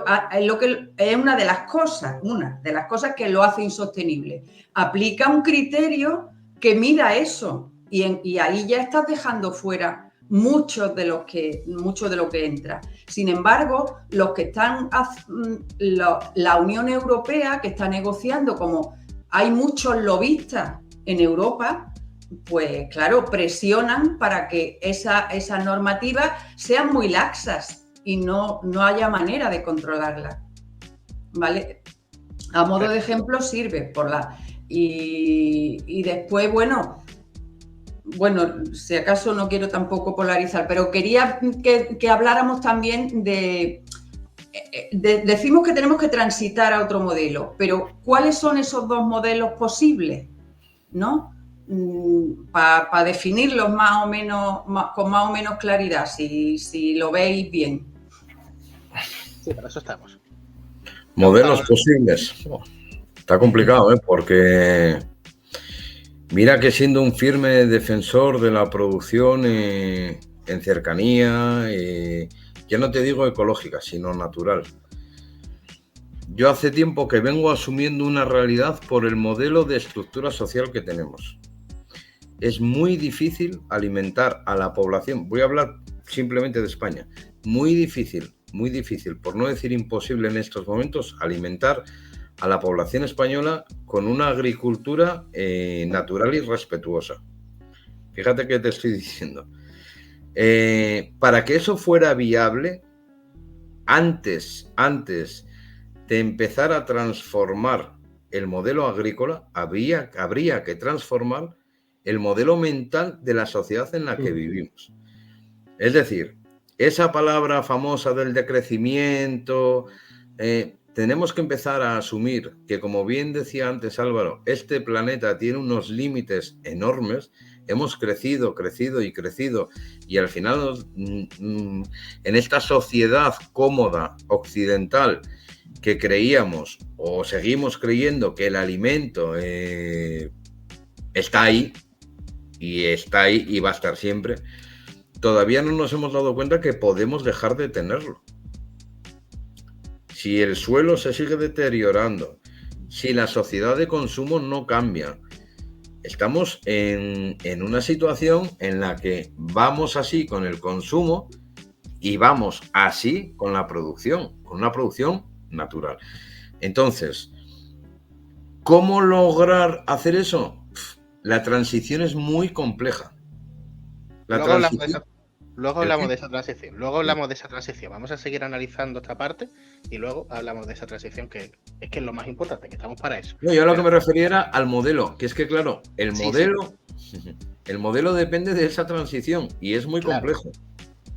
una de las cosas que lo hace insostenible. Aplica un criterio que mida eso y ahí ya estás dejando fuera mucho de lo que entra. Sin embargo, la Unión Europea, que está negociando, como hay muchos lobistas en Europa, pues claro, presionan para que esas normativas sean muy laxas y no haya manera de controlarlas, ¿vale? A modo de ejemplo sirve y después, bueno, si acaso no quiero tampoco polarizar, pero quería que habláramos también decimos que tenemos que transitar a otro modelo, pero ¿cuáles son esos dos modelos posibles? ¿No? Para definirlos más o menos, con más o menos claridad, si lo veis bien. Sí, para eso estamos. Modelos posibles. Está complicado, porque mira que siendo un firme defensor de la producción en cercanía, ya no te digo ecológica, sino natural. Yo hace tiempo que vengo asumiendo una realidad por el modelo de estructura social que tenemos. Es muy difícil alimentar a la población, voy a hablar simplemente de España, muy difícil, por no decir imposible en estos momentos, alimentar a la población española con una agricultura natural y respetuosa. Fíjate que te estoy diciendo. Para que eso fuera viable, antes de empezar a transformar el modelo agrícola, habría que transformar el modelo mental de la sociedad en la que vivimos. Es decir, esa palabra famosa del decrecimiento, tenemos que empezar a asumir que, como bien decía antes Álvaro, este planeta tiene unos límites enormes. Hemos crecido y al final en esta sociedad cómoda occidental que creíamos o seguimos creyendo que el alimento está ahí y va a estar siempre, todavía no nos hemos dado cuenta que podemos dejar de tenerlo. Si el suelo se sigue deteriorando, si la sociedad de consumo no cambia, estamos en una situación en la que vamos así con el consumo y vamos así con la producción, con una producción natural. Entonces, ¿cómo lograr hacer eso? La transición es muy compleja. Luego hablamos de esa transición. Vamos a seguir analizando esta parte y luego hablamos de esa transición, que es lo más importante, que estamos para eso. No, yo a lo que me refería era al modelo, que es que claro, el modelo... El modelo depende de esa transición y es muy complejo.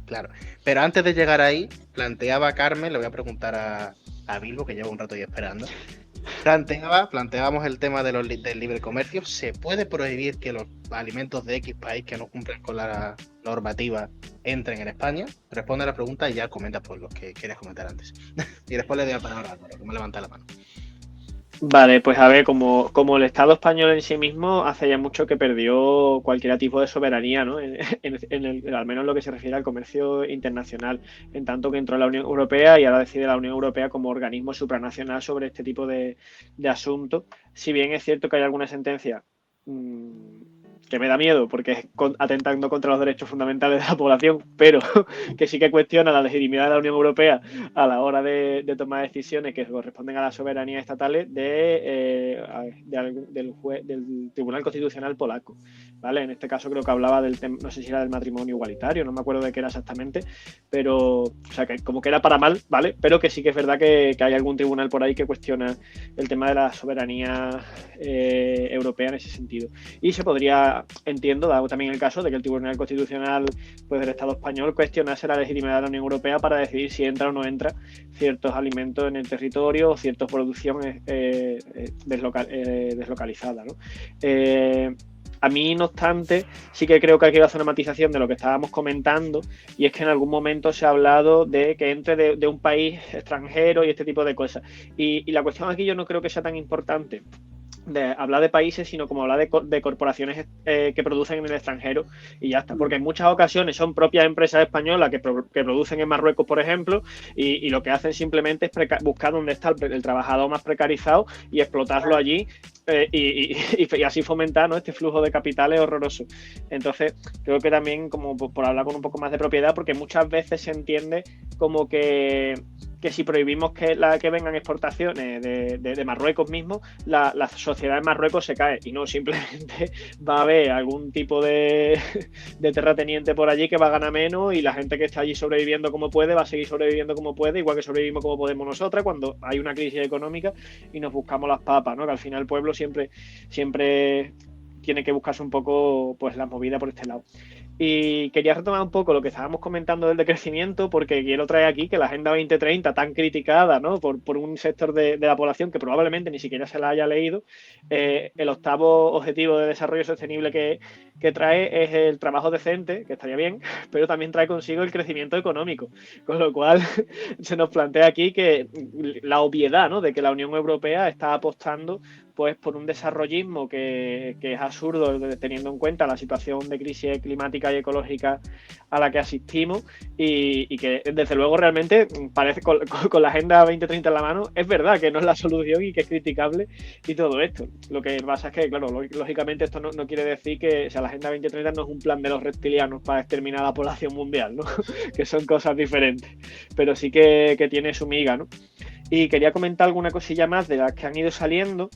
Claro, pero antes de llegar ahí, planteaba Carmen, le voy a preguntar a Bilbo, que lleva un rato ahí esperando. Planteábamos el tema del libre comercio. ¿Se puede prohibir que los alimentos de X país que no cumplan con la normativa entren en España? Responde a la pregunta y ya comenta por lo que quieres comentar antes. Y después le doy la palabra a Álvaro, que me levanta la mano. Vale, pues a ver, como el Estado español en sí mismo hace ya mucho que perdió cualquier tipo de soberanía, ¿no? Al menos en lo que se refiere al comercio internacional, en tanto que entró la Unión Europea y ahora decide la Unión Europea como organismo supranacional sobre este tipo de asuntos. Si bien es cierto que hay alguna sentencia que me da miedo porque es atentando contra los derechos fundamentales de la población, pero que sí que cuestiona la legitimidad de la Unión Europea a la hora de tomar decisiones que corresponden a las soberanías estatales del Tribunal Constitucional polaco, ¿vale? En este caso creo que hablaba del tema, no sé si era del matrimonio igualitario, no me acuerdo de qué era exactamente, pero, o sea, que como que era para mal, ¿vale? Pero que sí que es verdad que hay algún tribunal por ahí que cuestiona el tema de la soberanía europea en ese sentido. Y se podría, entiendo, dado también el caso de que el Tribunal Constitucional pues, del Estado español cuestionase la legitimidad de la Unión Europea para decidir si entra o no entra ciertos alimentos en el territorio o ciertas producciones deslocalizadas, ¿no? A mí, no obstante, sí que creo que hay que hacer una matización de lo que estábamos comentando, y es que en algún momento se ha hablado de que entre de un país extranjero y este tipo de cosas. Y la cuestión aquí yo no creo que sea tan importante de hablar de países, sino como hablar de corporaciones que producen en el extranjero y ya está, porque en muchas ocasiones son propias empresas españolas que producen en Marruecos, por ejemplo, y lo que hacen simplemente es buscar dónde está el trabajador más precarizado y explotarlo allí y así fomentar, ¿no?, este flujo de capitales horroroso. Entonces creo que también, como por hablar con un poco más de propiedad, porque muchas veces se entiende como que si prohibimos que vengan exportaciones de Marruecos mismo, la sociedad en Marruecos se cae, y no, simplemente va a haber algún tipo de terrateniente por allí que va a ganar menos, y la gente que está allí sobreviviendo como puede va a seguir sobreviviendo como puede, igual que sobrevivimos como podemos nosotras cuando hay una crisis económica y nos buscamos las papas, ¿no? Que al final el pueblo siempre tiene que buscarse un poco pues la movida por este lado. Y quería retomar un poco lo que estábamos comentando del decrecimiento, porque quiero traer aquí que la Agenda 2030, tan criticada, ¿no?, por un sector de la población que probablemente ni siquiera se la haya leído, el 8º objetivo de desarrollo sostenible que trae es el trabajo decente, que estaría bien, pero también trae consigo el crecimiento económico, con lo cual se nos plantea aquí que la obviedad, ¿no?, de que la Unión Europea está apostando pues por un desarrollismo que es absurdo teniendo en cuenta la situación de crisis climática y ecológica a la que asistimos, y que desde luego realmente parece con la Agenda 2030 en la mano, es verdad que no es la solución y que es criticable y todo esto. Lo que pasa es que, claro, lógicamente esto no quiere decir que, o sea, la Agenda 2030 no es un plan de los reptilianos para exterminar a la población mundial, ¿no? Que son cosas diferentes, pero sí que tiene su miga, ¿no? Y quería comentar alguna cosilla más de las que han ido saliendo,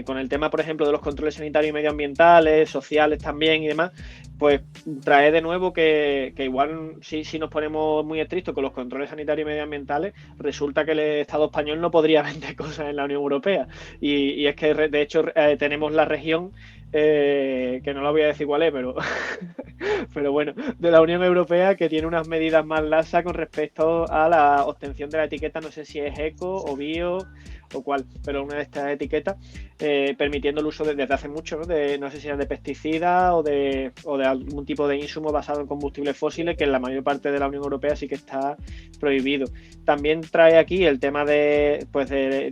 con el tema, por ejemplo, de los controles sanitarios y medioambientales, sociales también y demás, pues trae de nuevo que igual si nos ponemos muy estrictos con los controles sanitarios y medioambientales, resulta que el Estado español no podría vender cosas en la Unión Europea. Y es que, de hecho, tenemos la región, que no la voy a decir cuál es, pero bueno, de la Unión Europea, que tiene unas medidas más laxas con respecto a la obtención de la etiqueta, no sé si es eco o bio o cuál, pero una de estas etiquetas, permitiendo el uso desde hace mucho, ¿no?, no sé si era de pesticidas o de algún tipo de insumo basado en combustibles fósiles, que en la mayor parte de la Unión Europea sí que está prohibido. También trae aquí el tema de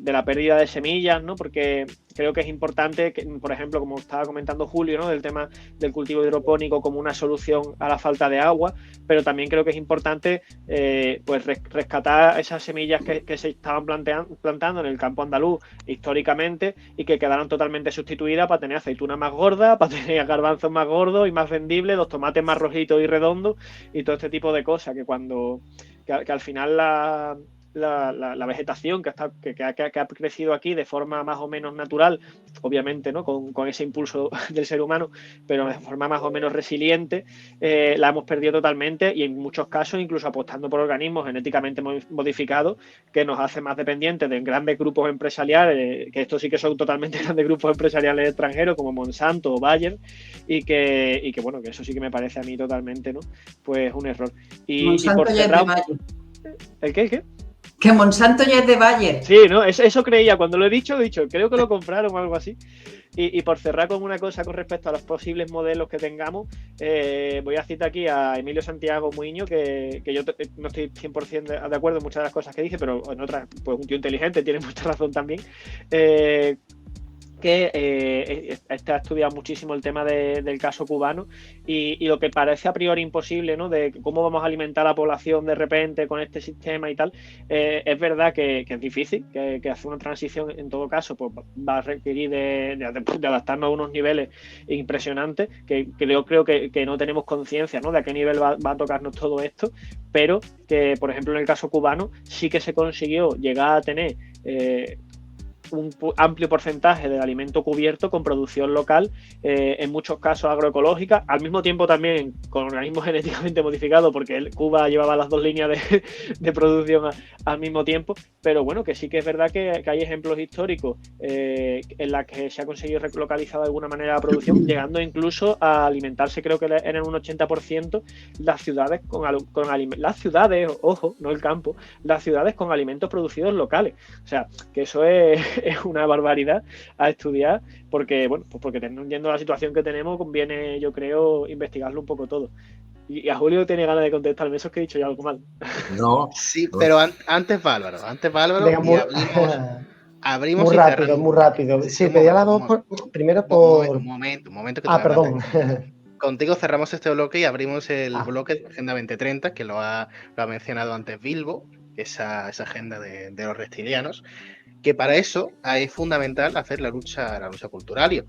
la pérdida de semillas, ¿no?, porque creo que es importante, que, por ejemplo, como estaba comentando Julio, ¿no?, del tema del cultivo hidropónico como una solución a la falta de agua, pero también creo que es importante pues rescatar esas semillas que se estaban plantando en el campo andaluz históricamente y que quedaron totalmente sustituidas para tener aceitunas más gordas, para tener garbanzos más gordos y más vendibles, los tomates más rojitos y redondos y todo este tipo de cosas que al final la vegetación que ha crecido aquí de forma más o menos natural, obviamente, ¿no? Con ese impulso del ser humano, pero de forma más o menos resiliente, la hemos perdido totalmente, y en muchos casos incluso apostando por organismos genéticamente modificados que nos hace más dependientes de grandes grupos empresariales, que estos sí que son totalmente grandes grupos empresariales extranjeros como Monsanto o Bayer, y que bueno, que eso sí que me parece a mí totalmente, ¿no? Pues un error. Monsanto por ya cerrar, es de Bayer. ¿El qué? Que Monsanto ya es de Bayer. Sí, ¿no? Eso creía. Cuando lo he dicho, creo que lo compraron o algo así. Y por cerrar con una cosa con respecto a los posibles modelos que tengamos, voy a citar aquí a Emilio Santiago Muiño, que yo no estoy 100% de acuerdo en muchas de las cosas que dice, pero en otras, pues un tío inteligente, tiene mucha razón también. Que ha estudiado muchísimo el tema del caso cubano, y lo que parece a priori imposible, ¿no? De cómo vamos a alimentar a la población de repente con este sistema y tal, es verdad que es difícil, que hacer una transición en todo caso pues va a requerir de adaptarnos a unos niveles impresionantes, que yo creo que no tenemos conciencia, ¿no? De a qué nivel va a tocarnos todo esto, pero que, por ejemplo, en el caso cubano sí que se consiguió llegar a tener un amplio porcentaje del alimento cubierto con producción local, en muchos casos agroecológica, al mismo tiempo también con organismos genéticamente modificados, porque Cuba llevaba las dos líneas de producción al mismo tiempo, pero bueno, que sí que es verdad que hay ejemplos históricos en las que se ha conseguido relocalizar de alguna manera la producción, llegando incluso a alimentarse, creo que eran un 80% las ciudades las ciudades, ojo, no el campo, las ciudades con alimentos producidos locales. O sea, que eso es una barbaridad a estudiar, porque, bueno, pues porque teniendo la situación que tenemos, conviene, yo creo, investigarlo un poco todo. Y a Julio tiene ganas de contestarme, eso es que he dicho ya algo mal. No. Sí, pero antes Álvaro, Venga, y abrimos muy y rápido, cerramos. muy rápido. Sí, un pedía momento, las dos primero por... Un momento que te voy a perdón. Contigo cerramos este bloque y abrimos el bloque de Agenda 2030, que lo ha mencionado antes Bilbo, esa agenda de los reptilianos, que para eso es fundamental hacer la lucha cultural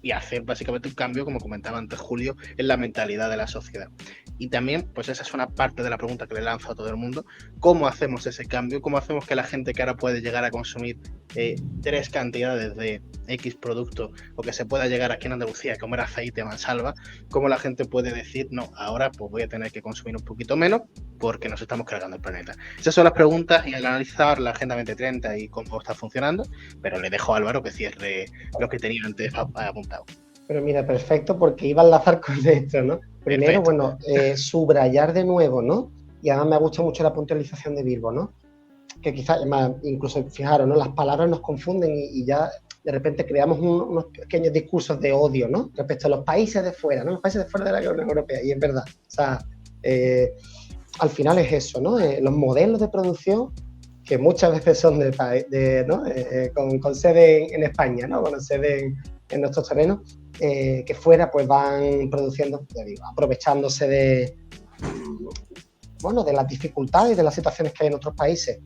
y hacer básicamente un cambio, como comentaba antes Julio, en la mentalidad de la sociedad. Y también, pues esa es una parte de la pregunta que le lanzo a todo el mundo: ¿cómo hacemos ese cambio? ¿Cómo hacemos que la gente que ahora puede llegar a consumir 3 cantidades de X producto, o que se pueda llegar aquí en Andalucía a comer aceite mansalva, cómo la gente puede decir, no, ahora pues voy a tener que consumir un poquito menos porque nos estamos cargando el planeta? Esas son las preguntas, y al analizar la Agenda 2030 y cómo está funcionando, pero le dejo a Álvaro que cierre lo que tenía antes apuntado. Pero mira, perfecto, porque iba a enlazar con esto, ¿no? Primero, bueno, subrayar de nuevo, ¿no? Y además me gusta mucho la puntualización de Bilbo, ¿no? Que quizás, incluso, fijaros, ¿no? Las palabras nos confunden y ya de repente creamos unos pequeños discursos de odio, ¿no? Respecto a los países de fuera, ¿no? Los países de fuera de la Unión Europea, y es verdad. O sea, al final es eso, ¿no? Los modelos de producción, que muchas veces son ¿no? Con sede en España, ¿no? Con sede en nuestros terrenos, que fuera pues van produciendo, ya digo, aprovechándose de las dificultades y de las situaciones que hay en otros países.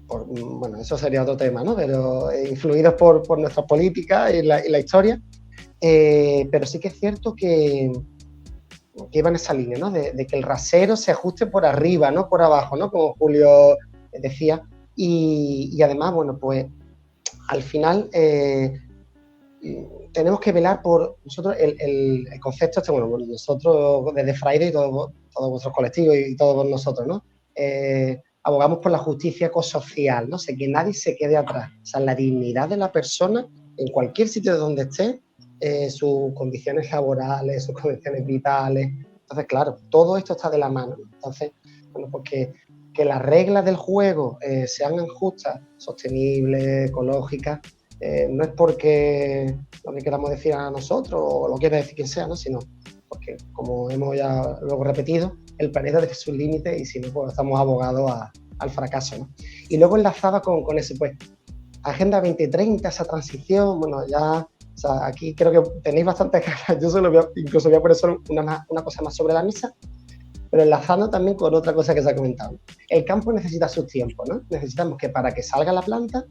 Bueno, eso sería otro tema, ¿no? Pero influidos por nuestras políticas y la historia. Pero sí que es cierto que iba en esa línea, ¿no? De que el rasero se ajuste por arriba, no por abajo, ¿no? Como Julio decía. Y además, bueno, pues al final tenemos que velar por nosotros el concepto este, bueno, nosotros desde Friday y todos vuestros colectivos y todos nosotros, ¿no? Abogamos por la justicia ecosocial, ¿no? O sea, que nadie se quede atrás. O sea, la dignidad de la persona en cualquier sitio de donde esté, sus condiciones laborales, sus condiciones vitales. Entonces, claro, todo esto está de la mano. Entonces, bueno, pues que las reglas del juego sean justas, sostenibles, ecológicas, no es porque lo que queramos decir a nosotros o lo quiera decir quien sea, ¿no? Sino porque, como hemos ya luego repetido, el planeta tiene sus límites y si no, pues estamos abogados al fracaso, ¿no? Y luego enlazaba con eso, pues, Agenda 2030, esa transición, bueno, ya, o sea, aquí creo que tenéis bastante ganas, yo incluso voy a poner solo una cosa más sobre la mesa, pero enlazando también con otra cosa que se ha comentado. El campo necesita sus tiempos, ¿no? Necesitamos que para que salga la planta,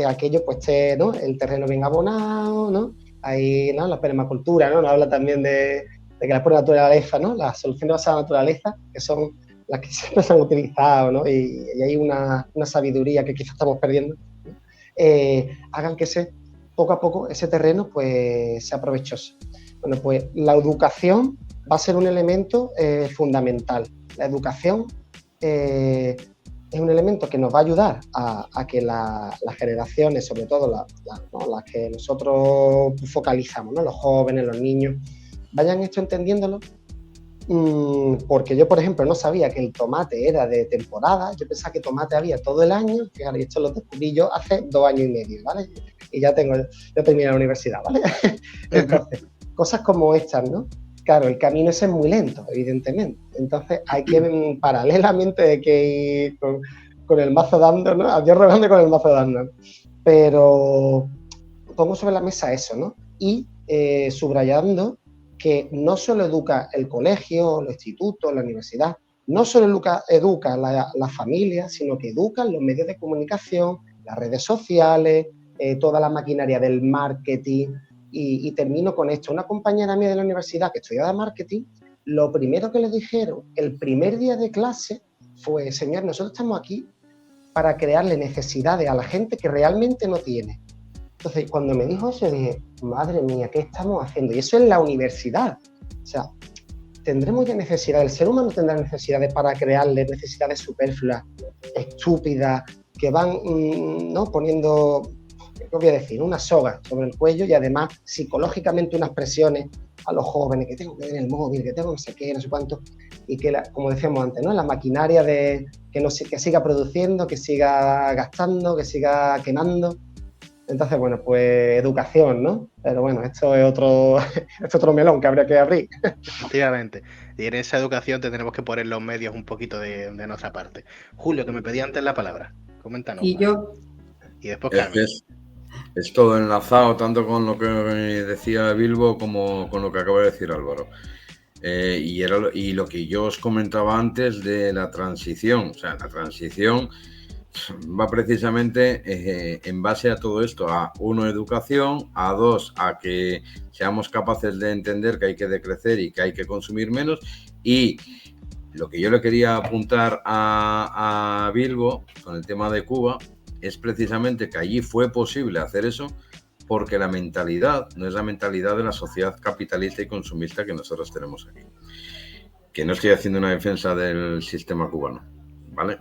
aquello pues esté, ¿no? El terreno bien abonado, ¿no? Ahí, ¿no? La permacultura, ¿no? Nos habla también de que la pura naturaleza, ¿no? Las soluciones basadas en la naturaleza, que son las que siempre se han utilizado, ¿no? Y hay una sabiduría que quizás estamos perdiendo, hagan que poco a poco ese terreno pues sea provechoso. Bueno, pues la educación va a ser un elemento fundamental. La educación es un elemento que nos va a ayudar a que las generaciones, sobre todo las que nosotros focalizamos, ¿no? Los jóvenes, los niños, vayan esto entendiéndolo, porque yo, por ejemplo, no sabía que el tomate era de temporada. Yo pensaba que tomate había todo el año. Fíjate, esto lo descubrí yo hace 2 años y medio, ¿vale? Y ya terminé la universidad, ¿vale? Entonces, cosas como estas, ¿no? Claro, el camino ese es muy lento, evidentemente. Entonces hay que, paralelamente, hay que ir con el mazo dando, ¿no? A Dios rogando con el mazo dando. Pero pongo sobre la mesa eso, ¿no? Y subrayando que no solo educa el colegio, los institutos, la universidad, no solo educa la familia, sino que educan los medios de comunicación, las redes sociales, toda la maquinaria del marketing. Y termino con esto. Una compañera mía de la universidad que estudiaba marketing, lo primero que le dijeron el primer día de clase fue: señor, nosotros estamos aquí para crearle necesidades a la gente que realmente no tiene. Entonces, cuando me dijo eso, dije, madre mía, ¿qué estamos haciendo? Y eso es la universidad. O sea, tendremos ya necesidades, el ser humano tendrá necesidades para crearle necesidades superfluas, estúpidas, que van ¿no? poniendo, ¿qué voy a decir?, una soga sobre el cuello, y además psicológicamente unas presiones a los jóvenes, que tengo que ver el móvil, que tengo no sé qué, no sé cuánto, y que, como decíamos antes, ¿no? La maquinaria de que siga produciendo, que siga gastando, que siga quemando. Entonces, bueno, pues educación, ¿no? Pero bueno, esto es otro melón que habría que abrir. Efectivamente. Y en esa educación tendremos que poner los medios un poquito de nuestra parte. Julio, que me pedía antes la palabra. Coméntanos. Y yo... Y después Carmen. Es todo enlazado tanto con lo que decía Bilbo como con lo que acaba de decir Álvaro. Y lo que yo os comentaba antes de la transición. O sea, la transición va precisamente en base a todo esto, a 1, educación, a 2, a que seamos capaces de entender que hay que decrecer y que hay que consumir menos, y lo que yo le quería apuntar a Bilbo con el tema de Cuba es precisamente que allí fue posible hacer eso porque la mentalidad no es la mentalidad de la sociedad capitalista y consumista que nosotros tenemos aquí. Que no estoy haciendo una defensa del sistema cubano, ¿vale?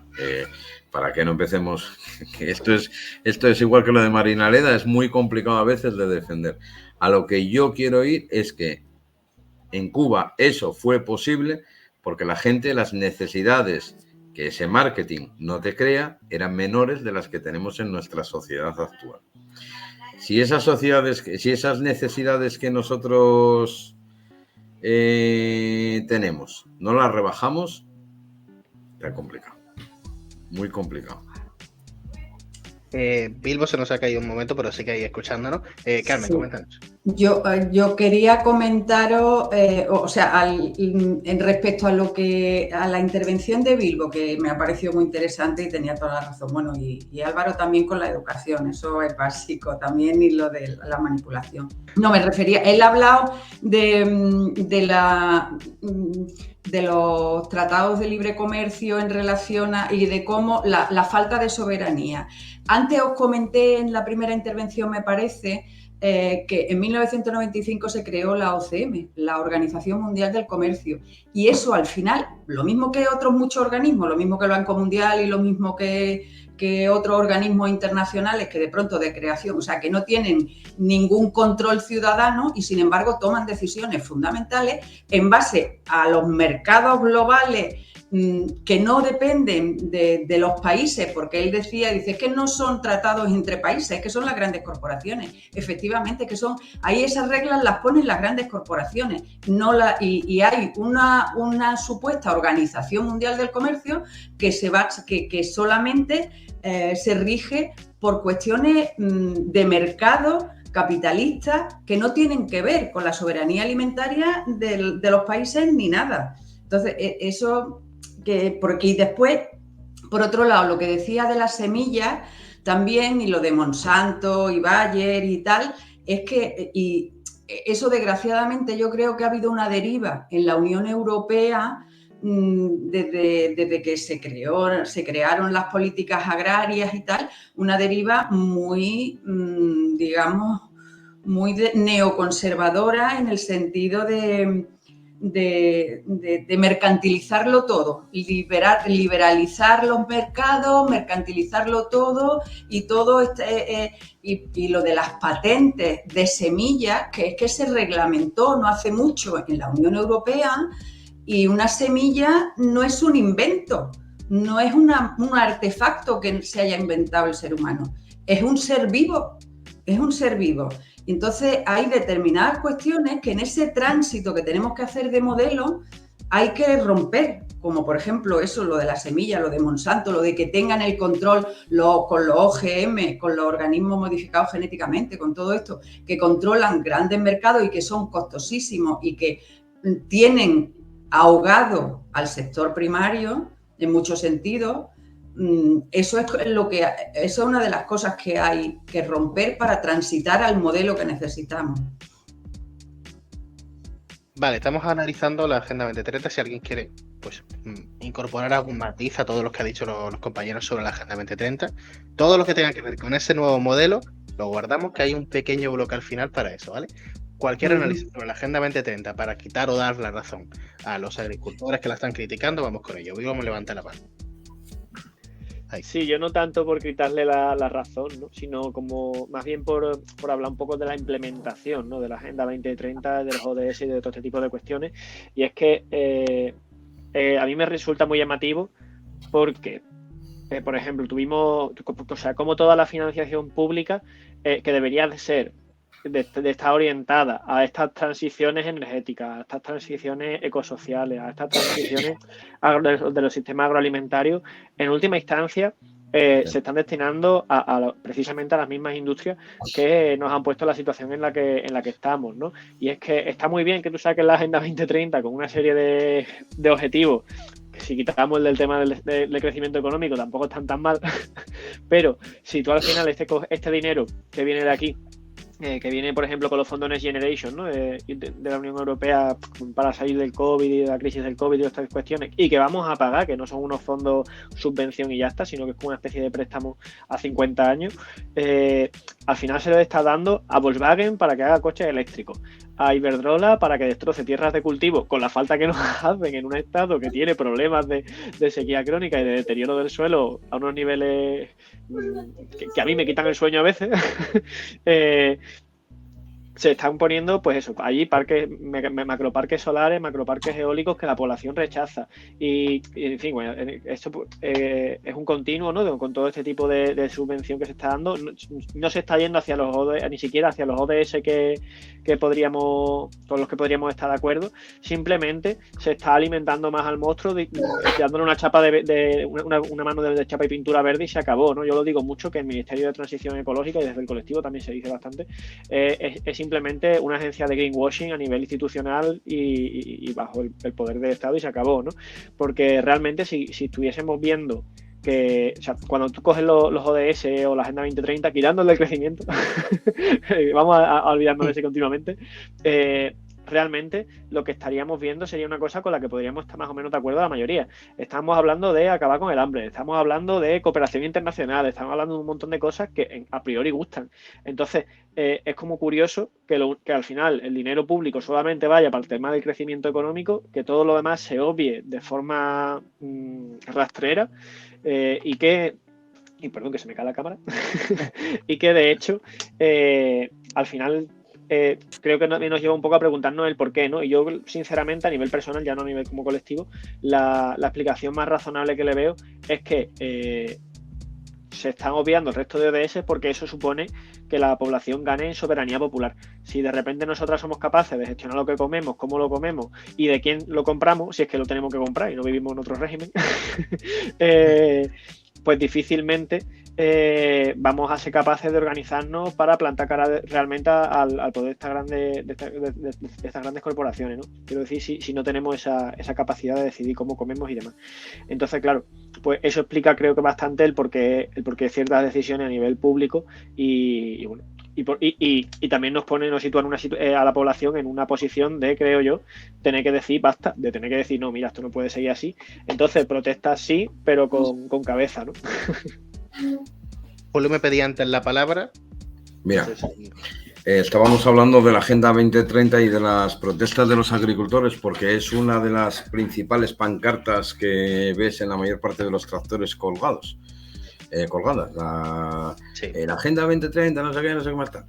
Para que no empecemos, que esto es igual que lo de Marinaleda, es muy complicado a veces de defender. A lo que yo quiero ir es que en Cuba eso fue posible porque la gente, las necesidades que ese marketing no te crea, eran menores de las que tenemos en nuestra sociedad actual. Si esas necesidades que nosotros tenemos no las rebajamos, está complicado. Muy complicado. Bilbo se nos ha caído un momento, pero sí que ahí escuchándonos. Carmen, sí. Coméntanos. Yo quería comentaros, en respecto a la intervención de Bilbo, que me ha parecido muy interesante y tenía toda la razón. Bueno, y Álvaro también con la educación, eso es básico también, y lo de la manipulación. No, me refería, él ha hablado de los tratados de libre comercio en relación y de cómo la falta de soberanía. Antes os comenté en la primera intervención, me parece, que en 1995 se creó la OCM, la Organización Mundial del Comercio, y eso al final, lo mismo que otros muchos organismos, lo mismo que el Banco Mundial y lo mismo que otros organismos internacionales que de pronto de creación, o sea, que no tienen ningún control ciudadano y sin embargo toman decisiones fundamentales en base a los mercados globales que no dependen de los países, porque él dice que no son tratados entre países, que son las grandes corporaciones. Efectivamente, que son, ahí esas reglas las ponen las grandes corporaciones, y hay una supuesta Organización Mundial del Comercio que solamente se rige por cuestiones de mercado capitalistas que no tienen que ver con la soberanía alimentaria de los países ni nada. Entonces, eso... porque después, por otro lado, lo que decía de las semillas también, y lo de Monsanto y Bayer y tal, es que, y eso desgraciadamente yo creo que ha habido una deriva en la Unión Europea desde que se crearon las políticas agrarias y tal, una deriva muy, digamos, muy neoconservadora, en el sentido de mercantilizarlo todo, liberalizar los mercados, mercantilizarlo todo, y todo y lo de las patentes de semillas, que es que se reglamentó no hace mucho en la Unión Europea, y una semilla no es un invento, no es un artefacto que se haya inventado el ser humano, es un ser vivo, es un ser vivo. Entonces hay determinadas cuestiones que en ese tránsito que tenemos que hacer de modelo hay que romper, como por ejemplo eso, lo de la semilla, lo de Monsanto, lo de que tengan el control con los OGM, con los organismos modificados genéticamente, con todo esto, que controlan grandes mercados y que son costosísimos y que tienen ahogado al sector primario en muchos sentidos. Eso es una de las cosas que hay que romper para transitar al modelo que necesitamos. Vale, estamos analizando la Agenda 2030. Si alguien quiere pues incorporar algún matiz a todo lo que ha dicho los compañeros sobre la Agenda 2030, todo lo que tenga que ver con ese nuevo modelo, lo guardamos, que hay un pequeño bloque al final para eso, ¿vale? Cualquier análisis sobre la Agenda 2030 para quitar o dar la razón a los agricultores que la están criticando, vamos con ello. Vivo, me levanta la mano. Ahí. Sí, yo no tanto por quitarle la razón, ¿no? Sino como más bien por hablar un poco de la implementación, ¿no? De la Agenda 2030, de los ODS y de todo este tipo de cuestiones. Y es que a mí me resulta muy llamativo porque, por ejemplo, tuvimos, o sea, como toda la financiación pública que debería de ser de estar orientada a estas transiciones energéticas, a estas transiciones ecosociales, a estas transiciones de los sistemas agroalimentarios, en última instancia se están destinando precisamente a las mismas industrias que nos han puesto la situación en la que estamos, ¿no? Y es que está muy bien que tú saques la Agenda 2030 con una serie de objetivos, que si quitamos el del tema del crecimiento económico tampoco están tan mal, pero si tú al final este dinero que viene de aquí, que viene, por ejemplo, con los fondos Next Generation, ¿no? de la Unión Europea para salir del COVID y de la crisis del COVID y estas cuestiones, y que vamos a pagar, que no son unos fondos subvención y ya está, sino que es como una especie de préstamo a 50 años, al final se le está dando a Volkswagen para que haga coches eléctricos, a Iberdrola para que destroce tierras de cultivo, con la falta que nos hacen en un estado que tiene problemas de sequía crónica y de deterioro del suelo a unos niveles que a mí me quitan el sueño a veces. Se están poniendo, pues eso, allí macroparques solares, macroparques eólicos que la población rechaza. Y en fin, bueno, esto es un continuo, ¿no? Con todo este tipo de subvención que se está dando. No se está yendo hacia los ODS, ni siquiera hacia los ODS con los que podríamos estar de acuerdo. Simplemente se está alimentando más al monstruo, dándole una chapa una mano de chapa y pintura verde, y se acabó, ¿no? Yo lo digo mucho, que el Ministerio de Transición Ecológica, y desde el colectivo también se dice bastante, es simplemente una agencia de greenwashing a nivel institucional y bajo el poder del Estado, y se acabó, ¿no? Porque realmente si estuviésemos viendo que, o sea, cuando tú coges los ODS o la Agenda 2030, quitándole el crecimiento, vamos a olvidarnos de ese continuamente, realmente lo que estaríamos viendo sería una cosa con la que podríamos estar más o menos de acuerdo la mayoría. Estamos hablando de acabar con el hambre, estamos hablando de cooperación internacional, estamos hablando de un montón de cosas que a priori gustan. Entonces, es como curioso que al final el dinero público solamente vaya para el tema del crecimiento económico, que todo lo demás se obvie de forma rastrera, y perdón que se me cae la cámara, y que de hecho al final creo que nos lleva un poco a preguntarnos el por qué, ¿no? Y yo, sinceramente, a nivel personal, ya no a nivel como colectivo, la explicación más razonable que le veo es que se están obviando el resto de ODS, porque eso supone que la población gane en soberanía popular. Si de repente nosotras somos capaces de gestionar lo que comemos, cómo lo comemos y de quién lo compramos, si es que lo tenemos que comprar y no vivimos en otro régimen, pues difícilmente vamos a ser capaces de organizarnos para plantar cara realmente al poder de estas grandes corporaciones, ¿no? Quiero decir, si no tenemos esa capacidad de decidir cómo comemos y demás. Entonces, claro, pues eso explica, creo que bastante el porqué ciertas decisiones a nivel público y Y también nos sitúa a la población en una posición de, creo yo, tener que decir basta, de tener que decir no, mira, esto no puede seguir así. Entonces protestas sí, pero con cabeza, ¿no? Julio me pedía antes la palabra. Mira, estábamos hablando de la Agenda 2030 y de las protestas de los agricultores, porque es una de las principales pancartas que ves en la mayor parte de los tractores colgadas. La Agenda 2030, no sé qué más tal.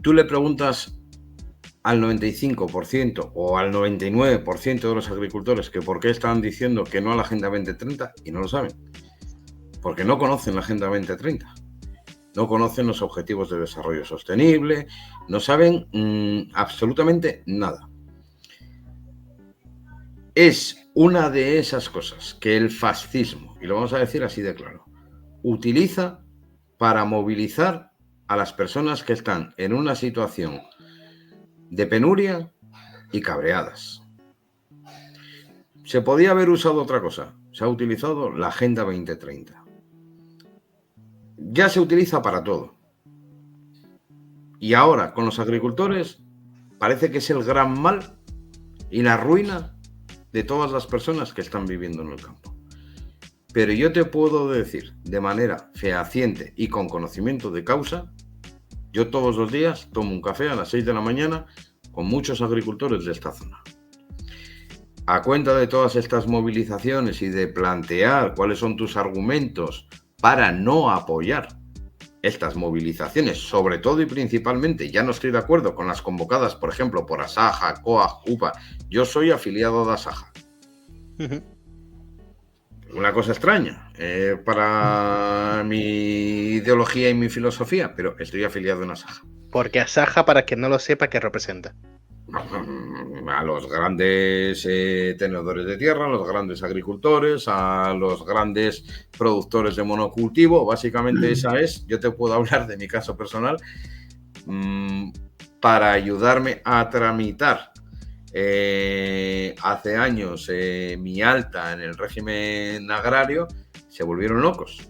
Tú le preguntas al 95% o al 99% de los agricultores que por qué están diciendo que no a la Agenda 2030 y no lo saben. Porque no conocen la Agenda 2030. No conocen los objetivos de desarrollo sostenible, no saben absolutamente nada. Es una de esas cosas que el fascismo, y lo vamos a decir así de claro, utiliza para movilizar a las personas que están en una situación de penuria y cabreadas. Se podía haber usado otra cosa, se ha utilizado la Agenda 2030. Ya se utiliza para todo. Y ahora, con los agricultores, parece que es el gran mal y la ruina de todas las personas que están viviendo en el campo. Pero yo te puedo decir, de manera fehaciente y con conocimiento de causa, yo todos los días tomo un café a las 6 de la mañana con muchos agricultores de esta zona. A cuenta de todas estas movilizaciones y de plantear cuáles son tus argumentos para no apoyar estas movilizaciones, sobre todo y principalmente, ya no estoy de acuerdo con las convocadas, por ejemplo, por Asaja, COAG, UPA. Yo soy afiliado de Asaja. Una cosa extraña para mi ideología y mi filosofía, pero estoy afiliado en Asaja. Porque Asaja, para quien no lo sepa, ¿qué representa? A los grandes tenedores de tierra, a los grandes agricultores, a los grandes productores de monocultivo. Básicamente esa es, yo te puedo hablar de mi caso personal, para ayudarme a tramitar hace años mi alta en el régimen agrario. Se volvieron locos.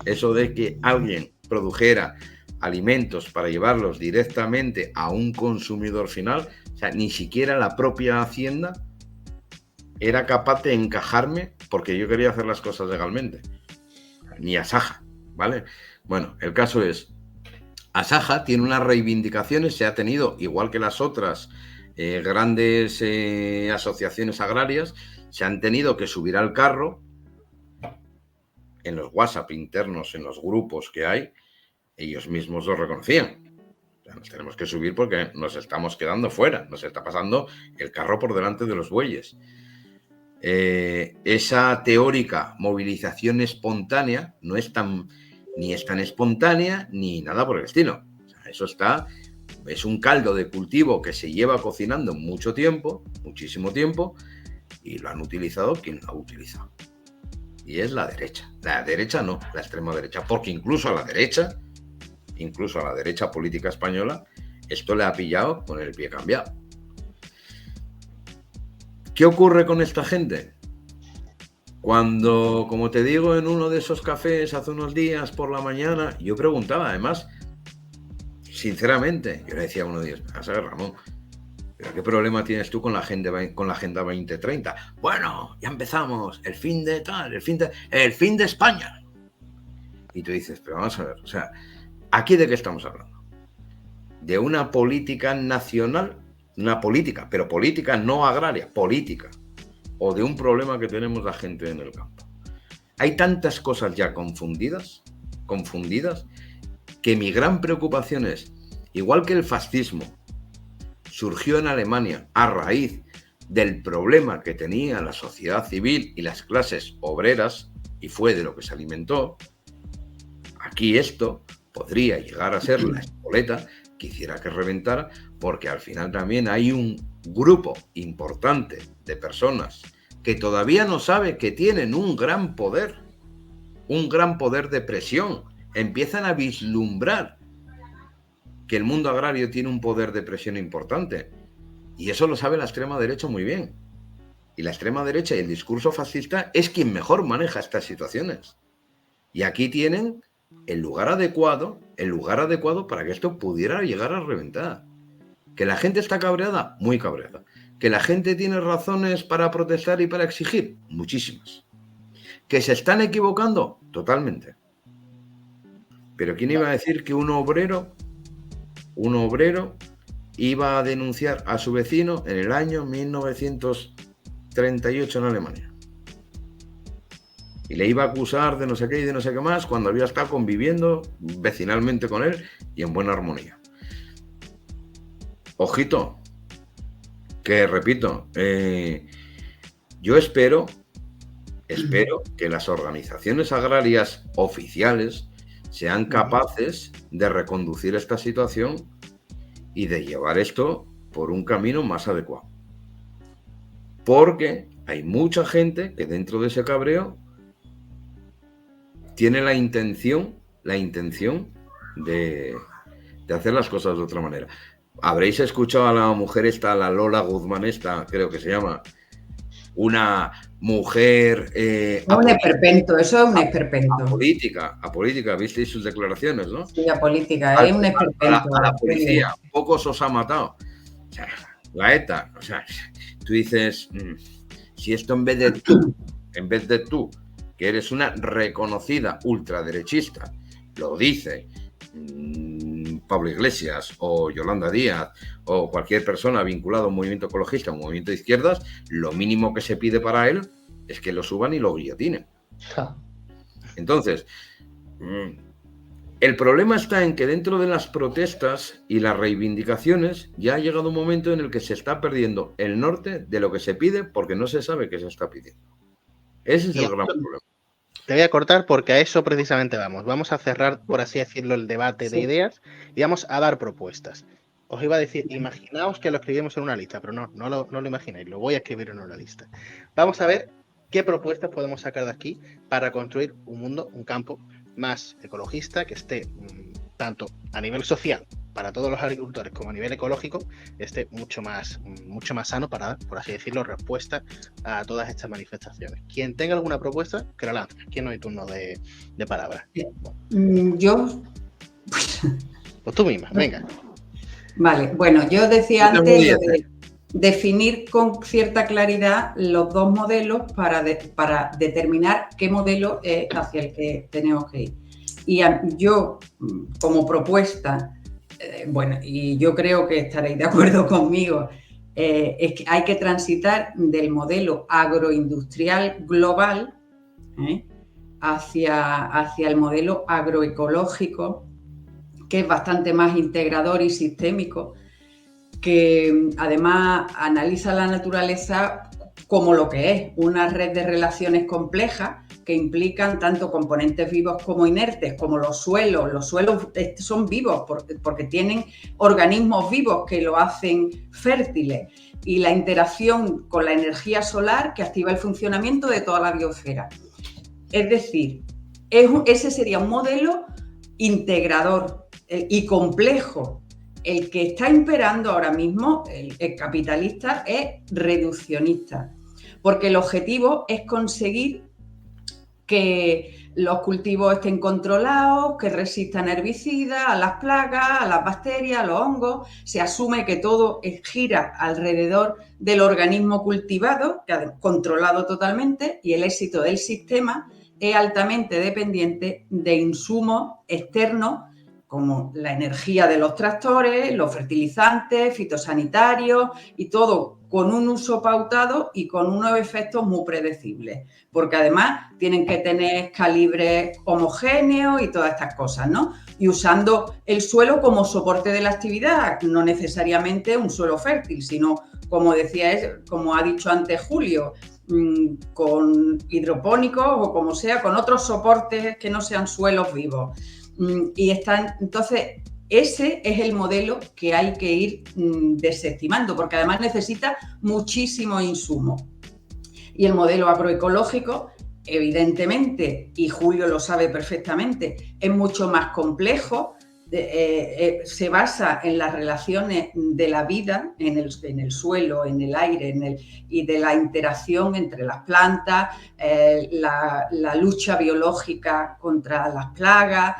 Eso de que alguien produjera alimentos para llevarlos directamente a un consumidor final, o sea, ni siquiera la propia Hacienda era capaz de encajarme porque yo quería hacer las cosas legalmente, ni Asaja, ¿vale? Bueno, el caso es, Asaja tiene unas reivindicaciones, se ha tenido, igual que las otras grandes asociaciones agrarias, se han tenido que subir al carro en los WhatsApp internos, en los grupos que hay. Ellos mismos lo reconocían. O sea, nos tenemos que subir porque nos estamos quedando fuera. Nos está pasando el carro por delante de los bueyes. Esa teórica movilización espontánea no es tan espontánea ni nada por el estilo. O sea, es un caldo de cultivo que se lleva cocinando mucho tiempo, muchísimo tiempo, y lo han utilizado quien lo ha utilizado. Y es la derecha. La derecha no, la extrema derecha. Porque incluso a la derecha política española, esto le ha pillado con el pie cambiado. ¿Qué ocurre con esta gente? Cuando, como te digo, en uno de esos cafés hace unos días por la mañana, yo preguntaba, además, sinceramente, yo le decía a uno de ellos, a ver, Ramón, ¿pero qué problema tienes tú con la Agenda 2030? Bueno, ya empezamos, el fin de España. Y tú dices, pero vamos a ver, o sea, ¿aquí de qué estamos hablando? De una política nacional, una política, pero política no agraria, política, o de un problema que tenemos la gente en el campo. Hay tantas cosas ya confundidas, que mi gran preocupación es, igual que el fascismo surgió en Alemania a raíz del problema que tenía la sociedad civil y las clases obreras, y fue de lo que se alimentó, aquí esto podría llegar a ser la espoleta que hiciera que reventara, porque al final también hay un grupo importante de personas que todavía no sabe que tienen un gran poder de presión. Empiezan a vislumbrar que el mundo agrario tiene un poder de presión importante. Y eso lo sabe la extrema derecha muy bien. Y la extrema derecha y el discurso fascista es quien mejor maneja estas situaciones. Y aquí tienen el lugar adecuado para que esto pudiera llegar a reventar. ¿Que la gente está cabreada? Muy cabreada. ¿Que la gente tiene razones para protestar y para exigir? Muchísimas. ¿Que se están equivocando? Totalmente. Pero ¿quién iba a decir que un obrero iba a denunciar a su vecino en el año 1938 en Alemania? Y le iba a acusar de no sé qué y de no sé qué más cuando había estado conviviendo vecinalmente con él y en buena armonía. Ojito, que repito, yo espero que las organizaciones agrarias oficiales sean capaces de reconducir esta situación y de llevar esto por un camino más adecuado. Porque hay mucha gente que dentro de ese cabreo tiene la intención de hacer las cosas de otra manera. Habréis escuchado a la mujer esta, la Lola Guzmán esta, creo que se llama, una mujer... un esperpento, eso es un esperpento. Apolítica, visteis sus declaraciones, ¿no? Sí, apolítica, es un esperpento. A la policía, pocos os ha matado. O sea, la ETA, o sea, tú dices, si esto en vez de tú, que eres una reconocida ultraderechista, lo dice Pablo Iglesias o Yolanda Díaz o cualquier persona vinculada a un movimiento ecologista o un movimiento de izquierdas, lo mínimo que se pide para él es que lo suban y lo guillotinen. Entonces, el problema está en que dentro de las protestas y las reivindicaciones ya ha llegado un momento en el que se está perdiendo el norte de lo que se pide porque no se sabe qué se está pidiendo. Ese es el gran problema. Te voy a cortar porque a eso precisamente vamos. Vamos a cerrar, por así decirlo, el debate de ideas y vamos a dar propuestas. Os iba a decir, imaginaos que lo escribimos en una lista, pero no lo imagináis, lo voy a escribir en una lista. Vamos a ver qué propuestas podemos sacar de aquí para construir un mundo, un campo más ecologista, que esté tanto a nivel social para todos los agricultores como a nivel ecológico, esté mucho más sano para dar, por así decirlo, respuesta a todas estas manifestaciones. Quien tenga alguna propuesta, que la lance. Aquí no hay turno de palabras. Yo... Pues tú misma, venga. Vale, bueno, yo decía antes de definir con cierta claridad los dos modelos para determinar qué modelo es hacia el que tenemos que ir. Y yo, como propuesta, bueno, y yo creo que estaréis de acuerdo conmigo, es que hay que transitar del modelo agroindustrial global hacia el modelo agroecológico, que es bastante más integrador y sistémico, que además analiza la naturaleza como lo que es, una red de relaciones complejas que implican tanto componentes vivos como inertes, como los suelos. Los suelos son vivos porque tienen organismos vivos que lo hacen fértiles, y la interacción con la energía solar que activa el funcionamiento de toda la biosfera. Es decir, ese sería un modelo integrador y complejo. El que está imperando ahora mismo, el capitalista, es reduccionista, porque el objetivo es conseguir que los cultivos estén controlados, que resistan herbicidas, a las plagas, a las bacterias, a los hongos. Se asume que todo gira alrededor del organismo cultivado, controlado totalmente, y el éxito del sistema es altamente dependiente de insumos externos como la energía de los tractores, los fertilizantes, fitosanitarios, y todo con un uso pautado y con unos efectos muy predecibles, porque además tienen que tener calibres homogéneos y todas estas cosas, ¿no? Y usando el suelo como soporte de la actividad, no necesariamente un suelo fértil, sino, como como ha dicho antes Julio, con hidropónicos o como sea, con otros soportes que no sean suelos vivos. Entonces, ese es el modelo que hay que ir desestimando, porque además necesita muchísimo insumo. Y el modelo agroecológico, evidentemente, y Julio lo sabe perfectamente, es mucho más complejo, se basa en las relaciones de la vida, en el suelo, en el aire, y de la interacción entre las plantas, la lucha biológica contra las plagas.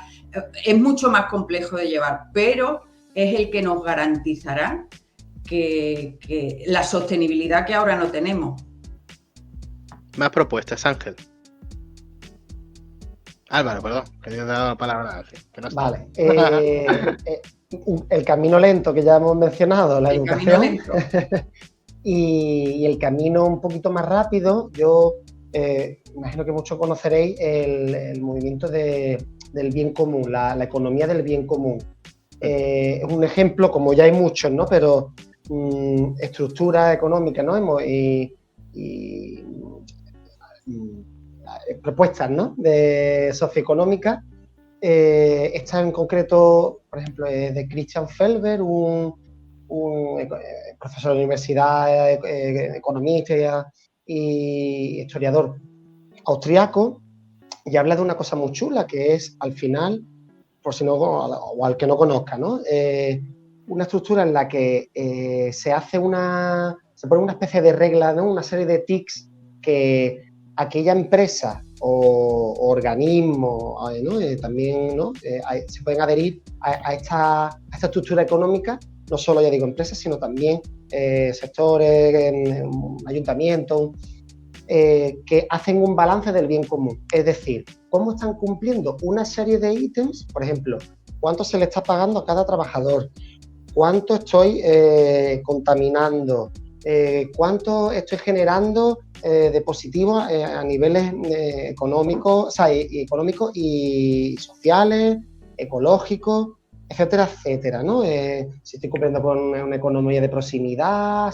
Es mucho más complejo de llevar, pero es el que nos garantizará que la sostenibilidad que ahora no tenemos. Más propuestas, Ángel. Álvaro, perdón, que te he dado la palabra a Ángel. Que no está. Vale. El camino lento que ya hemos mencionado, la educación. Y el camino un poquito más rápido, yo imagino que muchos conoceréis el movimiento del bien común, la economía del bien común. Es un ejemplo, como ya hay muchos, ¿no? Pero estructura económica, ¿no? Y propuestas, ¿no? De socioeconómica. Esta en concreto, por ejemplo, es de Christian Felber, un profesor de la universidad, economista y historiador austriaco, y habla de una cosa muy chula, que es, al final, por si no, o al que no conozca, ¿no? Una estructura en la que se pone una especie de regla, ¿no? Una serie de tics que aquella empresa o organismo, ¿no? También, ¿no? Se pueden adherir a esta estructura económica, no solo, ya digo, empresas, sino también sectores, ayuntamientos, que hacen un balance del bien común. Es decir, cómo están cumpliendo una serie de ítems, por ejemplo, cuánto se le está pagando a cada trabajador, cuánto estoy contaminando, cuánto estoy generando de positivo a niveles económicos, o sea, económicos y sociales, ecológicos, etcétera, etcétera, ¿no? Si estoy cumpliendo con una economía de proximidad,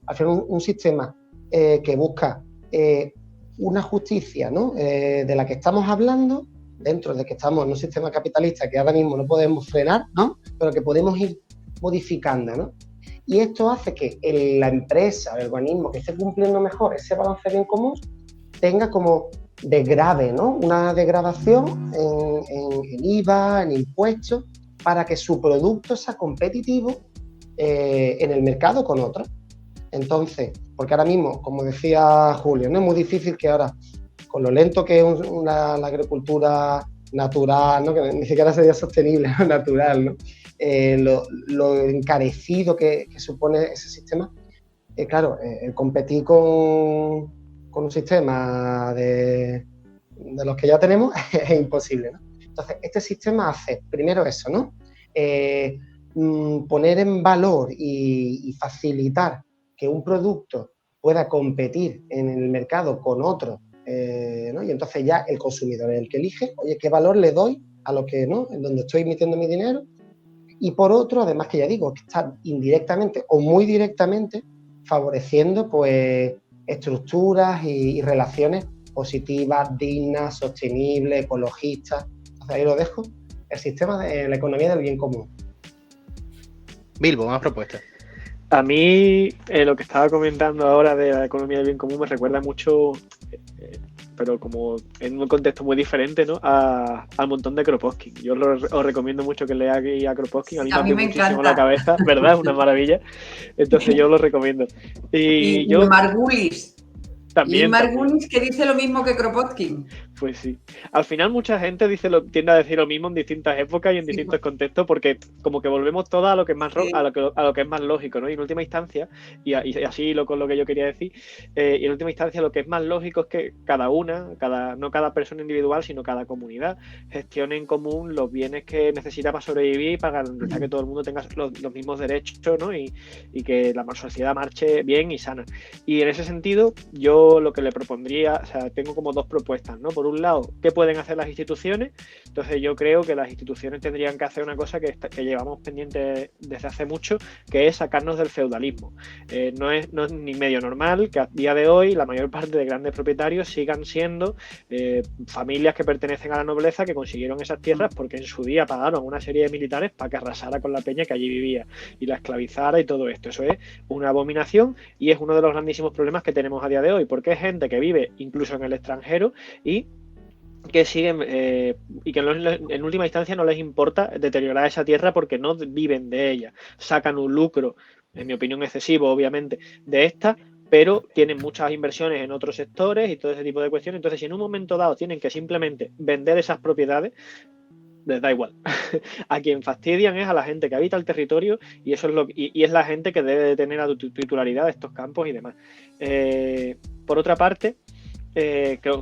al final un sistema que busca una justicia, ¿no? De la que estamos hablando, dentro de que estamos en un sistema capitalista que ahora mismo no podemos frenar, ¿no? Pero que podemos ir modificando, ¿no? Y esto hace que la empresa, el organismo que esté cumpliendo mejor ese balance bien común tenga como desgrave, ¿no? Una degradación en IVA, en impuestos, para que su producto sea competitivo en el mercado con otros. Entonces, porque ahora mismo, como decía Julio, no es muy difícil que ahora, con lo lento que es la agricultura natural, ¿no? Que ni siquiera sería sostenible, natural, ¿no? Lo encarecido que supone ese sistema, claro, competir con un sistema de los que ya tenemos es imposible, ¿no? Entonces, este sistema hace primero eso, ¿no? Poner en valor y facilitar que un producto pueda competir en el mercado con otro, ¿no? Y entonces ya el consumidor es el que elige, oye, ¿qué valor le doy a lo que, ¿no? En donde estoy emitiendo mi dinero? Y por otro, además, que ya digo, que está indirectamente o muy directamente favoreciendo, pues, estructuras y relaciones positivas, dignas, sostenibles, ecologistas. Entonces ahí lo dejo, el sistema de la economía del bien común. Bilbo, más propuestas. A mí lo que estaba comentando ahora de la economía del bien común me recuerda mucho, pero como en un contexto muy diferente, ¿no? Al montón de Kropotkin. Yo os recomiendo mucho que leáis a Kropotkin. A mí me me muchísimo encanta. la cabeza, ¿verdad? Es una maravilla. Entonces yo lo recomiendo. Y yo Margulis. también. Y Margulis, que dice lo mismo que Kropotkin. Pues sí. Al final mucha gente tiende a decir lo mismo en distintas épocas y en distintos contextos, porque como que volvemos todas a lo que es más a lo que es más lógico, ¿no? Y en última instancia, y así con lo que yo quería decir, y en última instancia lo que es más lógico es que no cada persona individual, sino cada comunidad gestione en común los bienes que necesita para sobrevivir y para garantizar que todo el mundo tenga los mismos derechos, ¿no? Y que la sociedad marche bien y sana. Y en ese sentido, yo lo que le propondría, o sea, tengo como dos propuestas, ¿no? Por un lado, ¿qué pueden hacer las instituciones? Entonces yo creo que las instituciones tendrían que hacer una cosa que llevamos pendiente desde hace mucho, que es sacarnos del feudalismo. No es ni medio normal que a día de hoy la mayor parte de grandes propietarios sigan siendo familias que pertenecen a la nobleza, que consiguieron esas tierras porque en su día pagaron a una serie de militares para que arrasara con la peña que allí vivía y la esclavizara y todo esto. Eso es una abominación y es uno de los grandísimos problemas que tenemos a día de hoy, porque es gente que vive incluso en el extranjero y que siguen y que en última instancia no les importa deteriorar esa tierra porque no viven de ella. Sacan un lucro, en mi opinión excesivo, obviamente, de esta, pero tienen muchas inversiones en otros sectores y todo ese tipo de cuestiones. Entonces, si en un momento dado tienen que simplemente vender esas propiedades, les da igual. A quien fastidian es a la gente que habita el territorio y eso es y es la gente que debe de tener la titularidad de estos campos y demás. Por otra parte,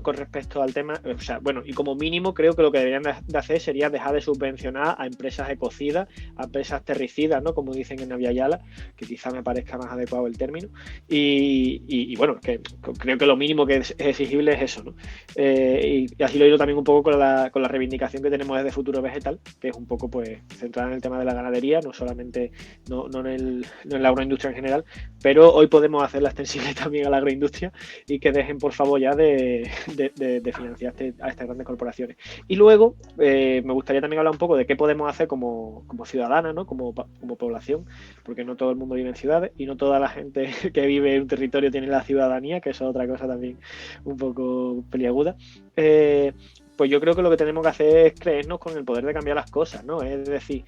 con respecto al tema, o sea, bueno, y como mínimo creo que lo que deberían de hacer sería dejar de subvencionar a empresas ecocidas, a empresas terricidas, ¿no? Como dicen en Navia Yala, que quizá me parezca más adecuado el término. Y bueno, que creo que lo mínimo que es exigible es eso, ¿no? Y así lo he ido también un poco con la reivindicación que tenemos desde Futuro Vegetal, que es un poco pues centrada en el tema de la ganadería, no solamente no en la agroindustria en general, pero hoy podemos hacerla extensible también a la agroindustria y que dejen por favor ya de financiar a estas grandes corporaciones. Y luego me gustaría también hablar un poco de qué podemos hacer como ciudadana, ¿no? Como población, porque no todo el mundo vive en ciudades y no toda la gente que vive en un territorio tiene la ciudadanía, que eso es otra cosa también un poco peliaguda. Pues yo creo que lo que tenemos que hacer es creernos con el poder de cambiar las cosas, ¿no? Es decir,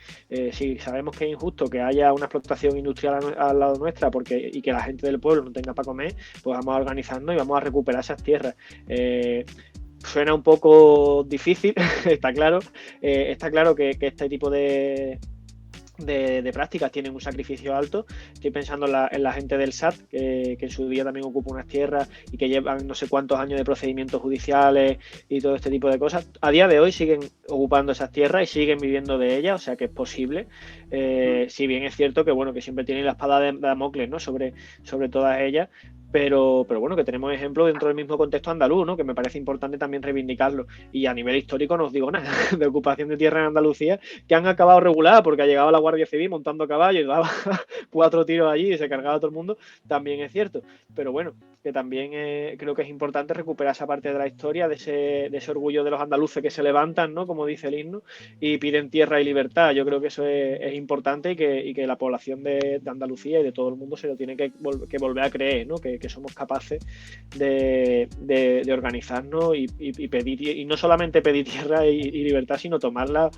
si sabemos que es injusto que haya una explotación industrial al lado nuestra y que la gente del pueblo no tenga para comer, pues vamos a organizarnos y vamos a recuperar esas tierras. Suena un poco difícil, está claro. Está claro que este tipo de prácticas tienen un sacrificio alto. Estoy pensando en la gente del SAT, que en su día también ocupa unas tierras y que llevan no sé cuántos años de procedimientos judiciales y todo este tipo de cosas. A día de hoy siguen ocupando esas tierras y siguen viviendo de ellas, o sea que es posible. Si bien es cierto que bueno, que siempre tienen la espada de Damocles, ¿no? sobre todas ellas, pero bueno, que tenemos ejemplos dentro del mismo contexto andaluz, ¿no? Que me parece importante también reivindicarlo. Y a nivel histórico no os digo nada de ocupación de tierra en Andalucía, que han acabado regulada porque ha llegado la Guardia Civil montando caballos y daba 4 tiros allí y se cargaba a todo el mundo, también es cierto. Pero bueno, que también creo que es importante recuperar esa parte de la historia, de ese orgullo de los andaluces que se levantan, ¿no? Como dice el himno, y piden tierra y libertad. Yo creo que eso es importante y que la población de Andalucía y de todo el mundo se lo tiene que volver a creer, ¿no? Que somos capaces de organizarnos y pedir, y no solamente pedir tierra y libertad, sino tomarla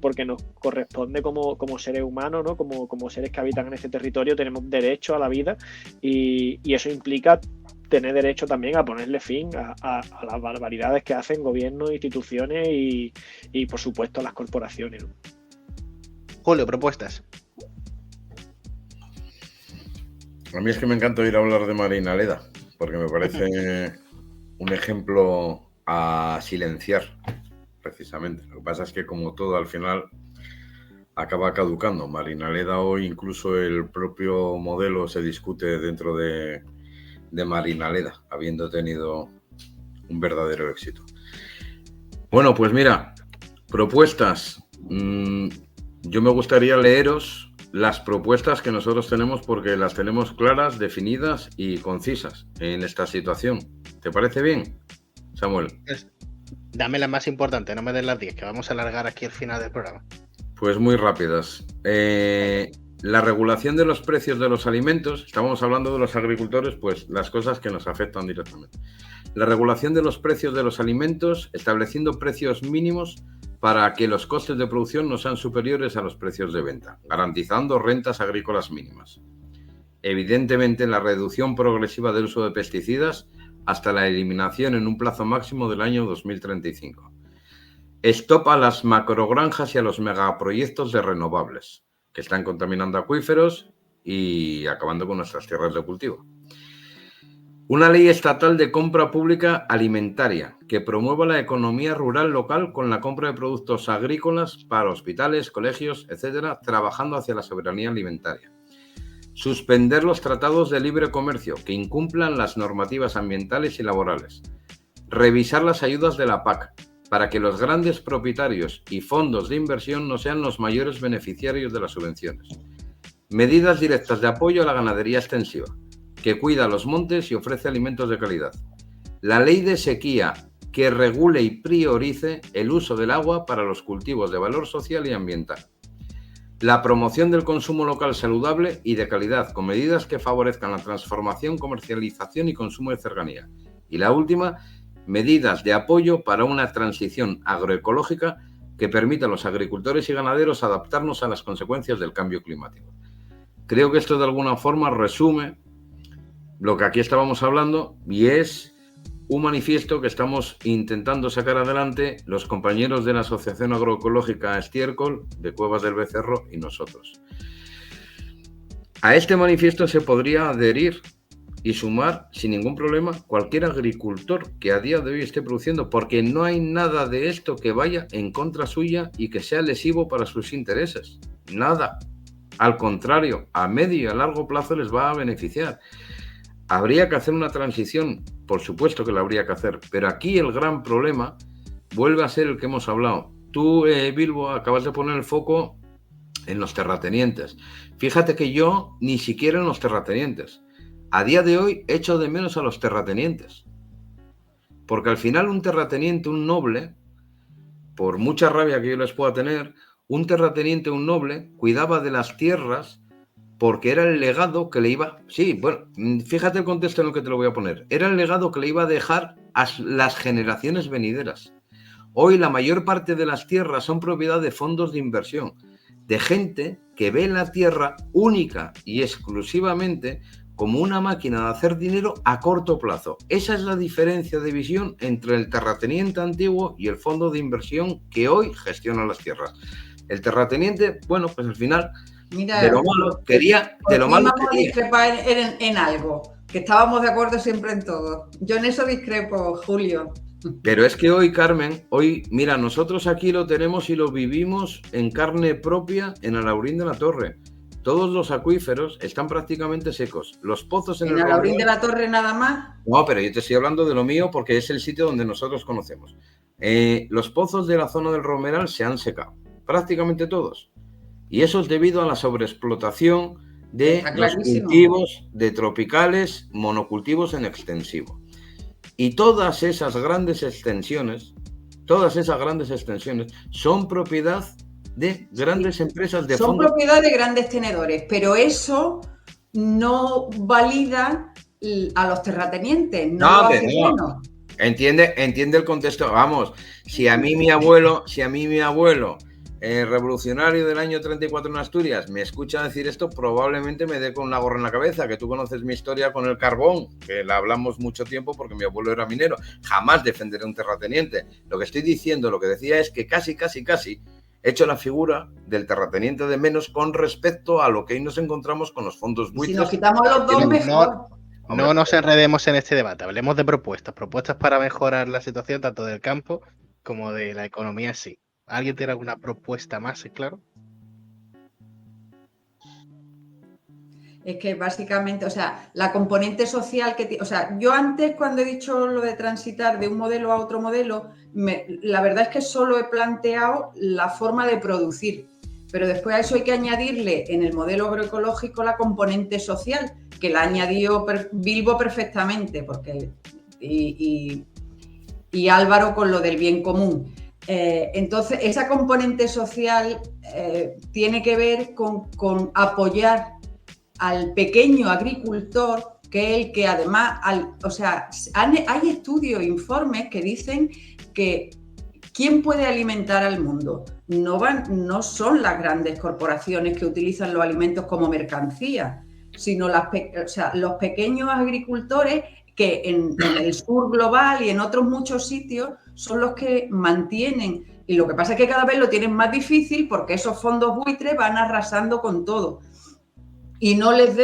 porque nos corresponde como seres humanos, ¿no? Como seres que habitan en este territorio, tenemos derecho a la vida y eso implica tener derecho también a ponerle fin a las barbaridades que hacen gobiernos, instituciones y por supuesto las corporaciones, ¿no? Julio, propuestas. A mí es que me encanta oír hablar de Marinaleda, porque me parece un ejemplo a silenciar, precisamente. Lo que pasa es que como todo al final acaba caducando. Marinaleda hoy, incluso el propio modelo se discute dentro de Marinaleda, habiendo tenido un verdadero éxito. Bueno, pues mira, propuestas. Yo me gustaría leeros las propuestas que nosotros tenemos porque las tenemos claras, definidas y concisas en esta situación. ¿Te parece bien, Samuel? Dame las más importantes, no me des las 10, que vamos a alargar aquí el final del programa. Pues muy rápidas. La regulación de los precios de los alimentos, estábamos hablando de los agricultores, pues las cosas que nos afectan directamente. La regulación de los precios de los alimentos, estableciendo precios mínimos para que los costes de producción no sean superiores a los precios de venta, garantizando rentas agrícolas mínimas. Evidentemente, la reducción progresiva del uso de pesticidas hasta la eliminación en un plazo máximo del año 2035. Stop a las macrogranjas y a los megaproyectos de renovables, que están contaminando acuíferos y acabando con nuestras tierras de cultivo. Una ley estatal de compra pública alimentaria que promueva la economía rural local con la compra de productos agrícolas para hospitales, colegios, etcétera, trabajando hacia la soberanía alimentaria. Suspender los tratados de libre comercio que incumplan las normativas ambientales y laborales. Revisar las ayudas de la PAC para que los grandes propietarios y fondos de inversión no sean los mayores beneficiarios de las subvenciones. Medidas directas de apoyo a la ganadería extensiva, que cuida los montes y ofrece alimentos de calidad. La ley de sequía, que regule y priorice el uso del agua para los cultivos de valor social y ambiental. La promoción del consumo local saludable y de calidad, con medidas que favorezcan la transformación, comercialización y consumo de cercanía. Y la última, medidas de apoyo para una transición agroecológica que permita a los agricultores y ganaderos adaptarnos a las consecuencias del cambio climático. Creo que esto de alguna forma resume lo que aquí estábamos hablando y es un manifiesto que estamos intentando sacar adelante los compañeros de la Asociación Agroecológica Estiércol, de Cuevas del Becerro y nosotros. A este manifiesto se podría adherir y sumar sin ningún problema cualquier agricultor que a día de hoy esté produciendo, porque no hay nada de esto que vaya en contra suya y que sea lesivo para sus intereses. Nada. Al contrario, a medio y a largo plazo les va a beneficiar. ¿Habría que hacer una transición? Por supuesto que la habría que hacer, pero aquí el gran problema vuelve a ser el que hemos hablado. Tú, Bilbo, acabas de poner el foco en los terratenientes. Fíjate que yo ni siquiera en los terratenientes. A día de hoy echo de menos a los terratenientes. Porque al final un terrateniente, un noble, por mucha rabia que yo les pueda tener, un terrateniente, un noble, cuidaba de las tierras porque era el legado que le iba... Sí, bueno, fíjate el contexto en el que te lo voy a poner. Era el legado que le iba a dejar a las generaciones venideras. Hoy la mayor parte de las tierras son propiedad de fondos de inversión, de gente que ve la tierra única y exclusivamente como una máquina de hacer dinero a corto plazo. Esa es la diferencia de visión entre el terrateniente antiguo y el fondo de inversión que hoy gestiona las tierras. El terrateniente, bueno, pues al final... Mira, de lo malo quería, de lo malo vamos a discrepar en algo, que estábamos de acuerdo siempre en todo. Yo en eso discrepo, Julio. Pero es que hoy, Carmen, mira, nosotros aquí lo tenemos y lo vivimos en carne propia en Alhaurín de la Torre. Todos los acuíferos están prácticamente secos. Los pozos ¿En el Alhaurín de la Torre nada más? No, pero yo te estoy hablando de lo mío porque es el sitio donde nosotros conocemos. Los pozos de la zona del Romeral se han secado, prácticamente todos. Y eso es debido a la sobreexplotación de los cultivos de tropicales, monocultivos en extensivo. Y todas esas grandes extensiones son propiedad de grandes empresas de fondos. Son propiedad de grandes tenedores, pero eso no valida a los terratenientes. No. Entiende el contexto. Vamos, si a mí mi abuelo revolucionario del año 34 en Asturias me escucha decir esto, probablemente me dé con una gorra en la cabeza, que tú conoces mi historia con el carbón, que la hablamos mucho tiempo porque mi abuelo era minero. Jamás defenderé un terrateniente. Lo que estoy diciendo, lo que decía es que casi he hecho la figura del terrateniente de menos con respecto a lo que hoy nos encontramos con los fondos buitres. Si nos quitamos los dos, mejor. No nos enredemos en este debate, hablemos de propuestas para mejorar la situación tanto del campo como de la economía en sí. ¿Alguien tiene alguna propuesta más, claro? Es que básicamente, la componente social yo antes cuando he dicho lo de transitar de un modelo a otro modelo, la verdad es que solo he planteado la forma de producir, pero después a eso hay que añadirle en el modelo agroecológico la componente social, que la ha añadido Bilbo perfectamente, y Álvaro con lo del bien común. Entonces, esa componente social tiene que ver con apoyar al pequeño agricultor, que es el que además, hay estudios, informes que dicen que ¿quién puede alimentar al mundo? No son las grandes corporaciones que utilizan los alimentos como mercancía, sino los pequeños agricultores que en el sur global y en otros muchos sitios son los que mantienen, y lo que pasa es que cada vez lo tienen más difícil porque esos fondos buitres van arrasando con todo y no les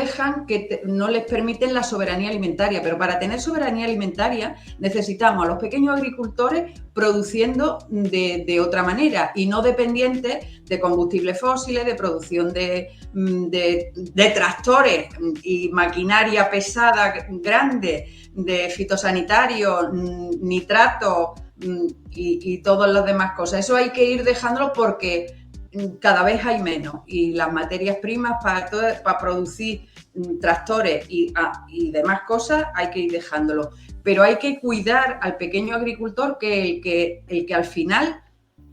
no les permiten la soberanía alimentaria. Pero para tener soberanía alimentaria necesitamos a los pequeños agricultores produciendo de otra manera y no dependientes de combustibles fósiles, de producción de tractores y maquinaria pesada grande, de fitosanitarios, nitratos y todas las demás cosas. Eso hay que ir dejándolo porque cada vez hay menos y las materias primas para producir tractores y demás cosas hay que ir dejándolo. Pero hay que cuidar al pequeño agricultor, que el que al final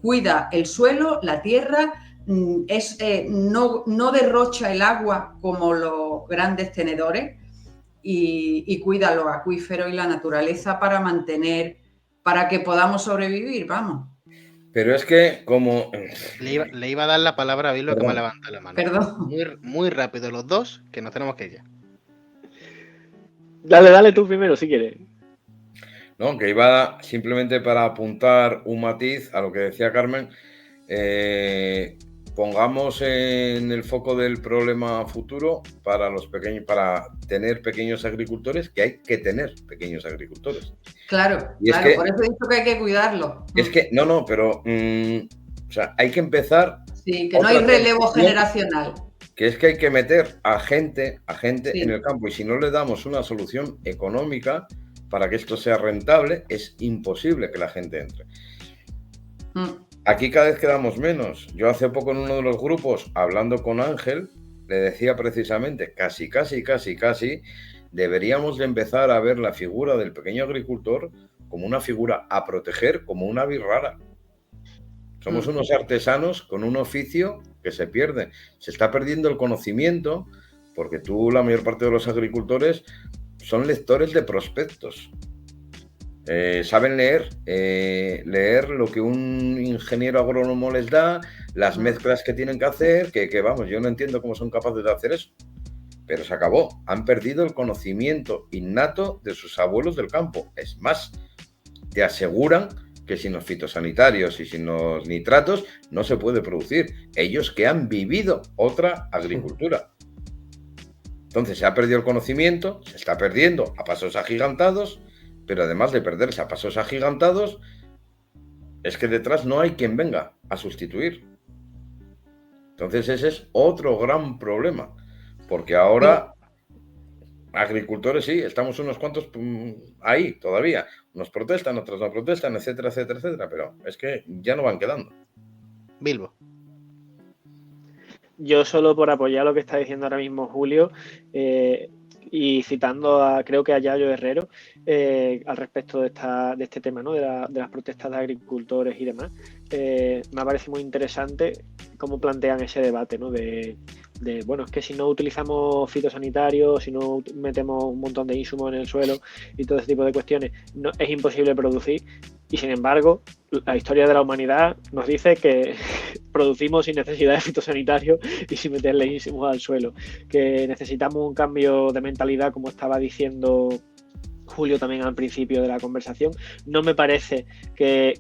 cuida el suelo, la tierra, no derrocha el agua como los grandes tenedores y cuida los acuíferos y la naturaleza para mantener para que podamos sobrevivir, vamos. Pero es que como... Le iba a dar la palabra a Bilbo, que me ha levantado la mano. Perdón. Muy rápido los dos, que nos tenemos que ir ya. Dale tú primero si quieres. No, que iba simplemente para apuntar un matiz a lo que decía Carmen. Pongamos en el foco del problema futuro para tener pequeños agricultores, que hay que tener pequeños agricultores. Claro, Y es claro, que, por eso he dicho que hay que cuidarlo. Es que, no, pero o sea, hay que empezar. Sí, que no hay relevo generacional. Que es que hay que meter a gente Sí. en el campo, y si no le damos una solución económica para que esto sea rentable, es imposible que la gente entre. Aquí cada vez quedamos menos. Yo hace poco en uno de los grupos, hablando con Ángel, le decía precisamente, casi, deberíamos de empezar a ver la figura del pequeño agricultor como una figura a proteger, como una birrara. Somos unos artesanos con un oficio que se pierde. Se está perdiendo el conocimiento, porque la mayor parte de los agricultores son lectores de prospectos. Saben leer lo que un ingeniero agrónomo les da, las mezclas que tienen que hacer, que vamos, yo no entiendo cómo son capaces de hacer eso. Pero se acabó. Han perdido el conocimiento innato de sus abuelos del campo. Es más, te aseguran que sin los fitosanitarios y sin los nitratos no se puede producir. Ellos que han vivido otra agricultura. Entonces se ha perdido el conocimiento, se está perdiendo a pasos agigantados, pero además de perderse a pasos agigantados, es que detrás no hay quien venga a sustituir. Entonces ese es otro gran problema, porque ahora agricultores sí, estamos unos cuantos ahí todavía, unos protestan, otros no protestan, etcétera, pero es que ya no van quedando. Bilbo. Yo solo por apoyar lo que está diciendo ahora mismo Julio, y citando creo que a Yayo Herrero, al respecto de este tema, ¿no? de las protestas de agricultores y demás, me parece muy interesante cómo plantean ese debate, ¿no? Bueno, es que si no utilizamos fitosanitarios, si no metemos un montón de insumos en el suelo y todo ese tipo de cuestiones, no, es imposible producir. Y sin embargo, la historia de la humanidad nos dice que producimos sin necesidad de fitosanitarios y sin meterle insumos al suelo, que necesitamos un cambio de mentalidad, como estaba diciendo Julio también al principio de la conversación. No me parece que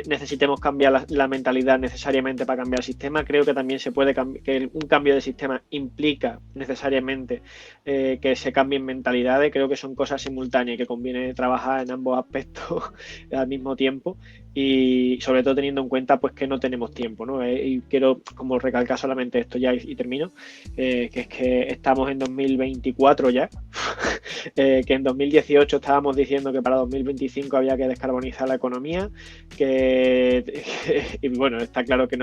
necesitemos cambiar la mentalidad necesariamente para cambiar el sistema. Creo que también se puede que un cambio de sistema implica necesariamente que se cambien mentalidades. Creo que son cosas simultáneas y que conviene trabajar en ambos aspectos al mismo tiempo, y sobre todo teniendo en cuenta pues que no tenemos tiempo, ¿no? Y quiero como recalcar solamente esto ya y termino, que es que estamos en 2024 ya, que en 2018 estábamos diciendo que para 2025 había que descarbonizar la economía, y bueno, está claro que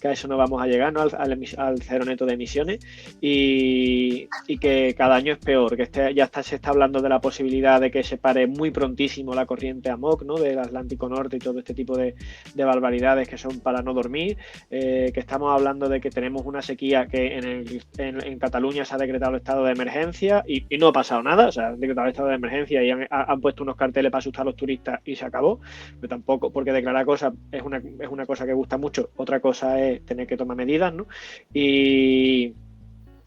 a eso no vamos a llegar, ¿no? al cero neto de emisiones, y que cada año es peor, que se está hablando de la posibilidad de que se pare muy prontísimo la corriente AMOC, ¿no? Del Atlántico Norte y todo este tipo de barbaridades que son para no dormir, que estamos hablando de que tenemos una sequía, que en Cataluña se ha decretado el estado de emergencia y no ha pasado nada. O sea, han decretado el estado de emergencia y han puesto unos carteles para asustar a los turistas y se acabó. Pero tampoco, porque declarar cosas es una cosa que gusta mucho, otra cosa es tener que tomar medidas, ¿no? Y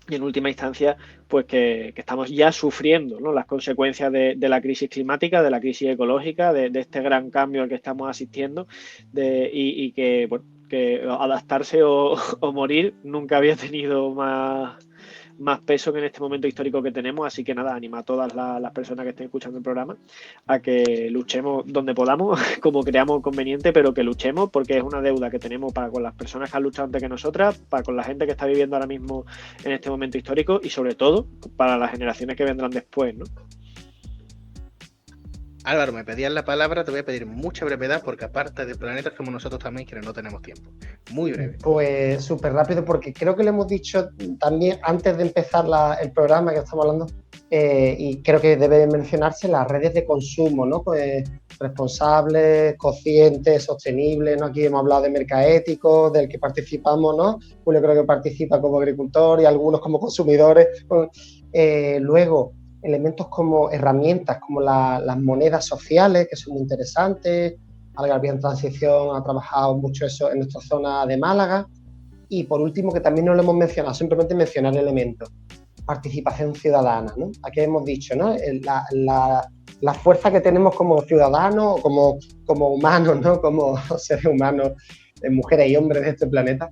en última instancia, pues que estamos ya sufriendo, ¿no? Las consecuencias de la crisis climática, de la crisis ecológica, de este gran cambio al que estamos asistiendo, y que, bueno, que adaptarse o morir nunca había tenido más peso que en este momento histórico que tenemos. Así que nada, anima a todas las personas que estén escuchando el programa a que luchemos donde podamos, como creamos conveniente, pero que luchemos, porque es una deuda que tenemos para con las personas que han luchado antes que nosotras, para con la gente que está viviendo ahora mismo en este momento histórico, y sobre todo para las generaciones que vendrán después, ¿no? Álvaro, me pedías la palabra, te voy a pedir mucha brevedad, porque aparte de planetas como nosotros también, que no tenemos tiempo. Muy breve. Pues súper rápido, porque creo que le hemos dicho también antes de empezar el programa que estamos hablando, y creo que debe mencionarse las redes de consumo, ¿no? Pues responsables, conscientes, sostenibles, ¿no? Aquí hemos hablado de Mercaético, del que participamos, ¿no? Julio creo que participa como agricultor y algunos como consumidores. Luego, elementos como herramientas, como las monedas sociales, que son muy interesantes. Algarabía en Transición ha trabajado mucho eso en nuestra zona de Málaga. Y por último, que también no lo hemos mencionado, simplemente mencionar elementos. Participación ciudadana, ¿no? Aquí hemos dicho, ¿no? La fuerza que tenemos como ciudadanos, como humanos, ¿no? Como seres humanos, mujeres y hombres de este planeta,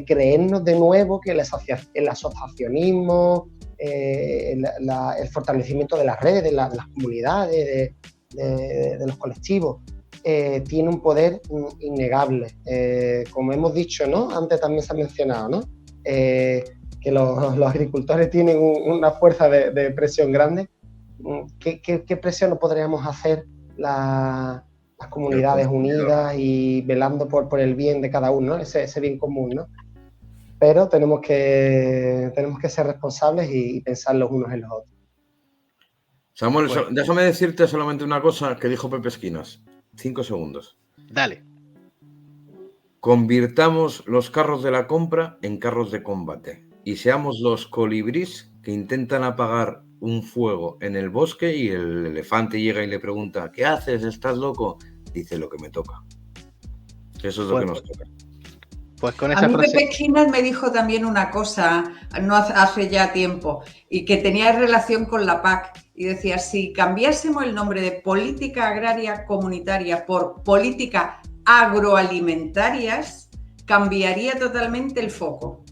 creernos de nuevo que el asociacionismo, el fortalecimiento de las redes, de las comunidades, de los colectivos, tiene un poder innegable. Como hemos dicho, ¿no? Antes también se ha mencionado, ¿no? Que los agricultores tienen una fuerza de presión grande. ¿Qué presión no podríamos hacer las comunidades unidas y velando por el bien de cada uno, ¿no? Ese bien común, ¿no? Pero tenemos que ser responsables y pensar los unos en los otros. Samuel, déjame decirte solamente una cosa que dijo Pepe Esquinas. 5 segundos. Dale. Convirtamos los carros de la compra en carros de combate y seamos los colibrís que intentan apagar un fuego en el bosque y el elefante llega y le pregunta: ¿qué haces? ¿Estás loco? Dice: lo que me toca. Eso es lo que nos toca. Pues con esa a mí frase... Pepe Esquinas me dijo también una cosa, no hace ya tiempo, y que tenía relación con la PAC, y decía: si cambiásemos el nombre de política agraria comunitaria por política agroalimentarias, cambiaría totalmente el foco.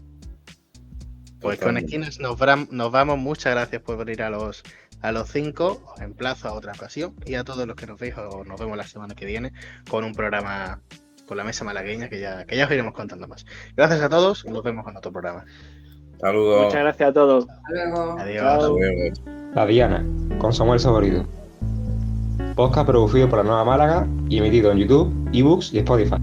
Pues con Esquinas nos vamos. Muchas gracias por venir a los 5. Os emplazo a otra ocasión, y a todos los que nos veis, nos vemos la semana que viene con un programa con la mesa malagueña que ya os iremos contando más. Gracias a todos y nos vemos en otro programa. Saludos. Muchas gracias a todos. Hasta luego. Adiós. Hasta luego. La Diana, con Samuel Saborido. Podcast producido por La Nueva Málaga y emitido en YouTube, eBooks y Spotify.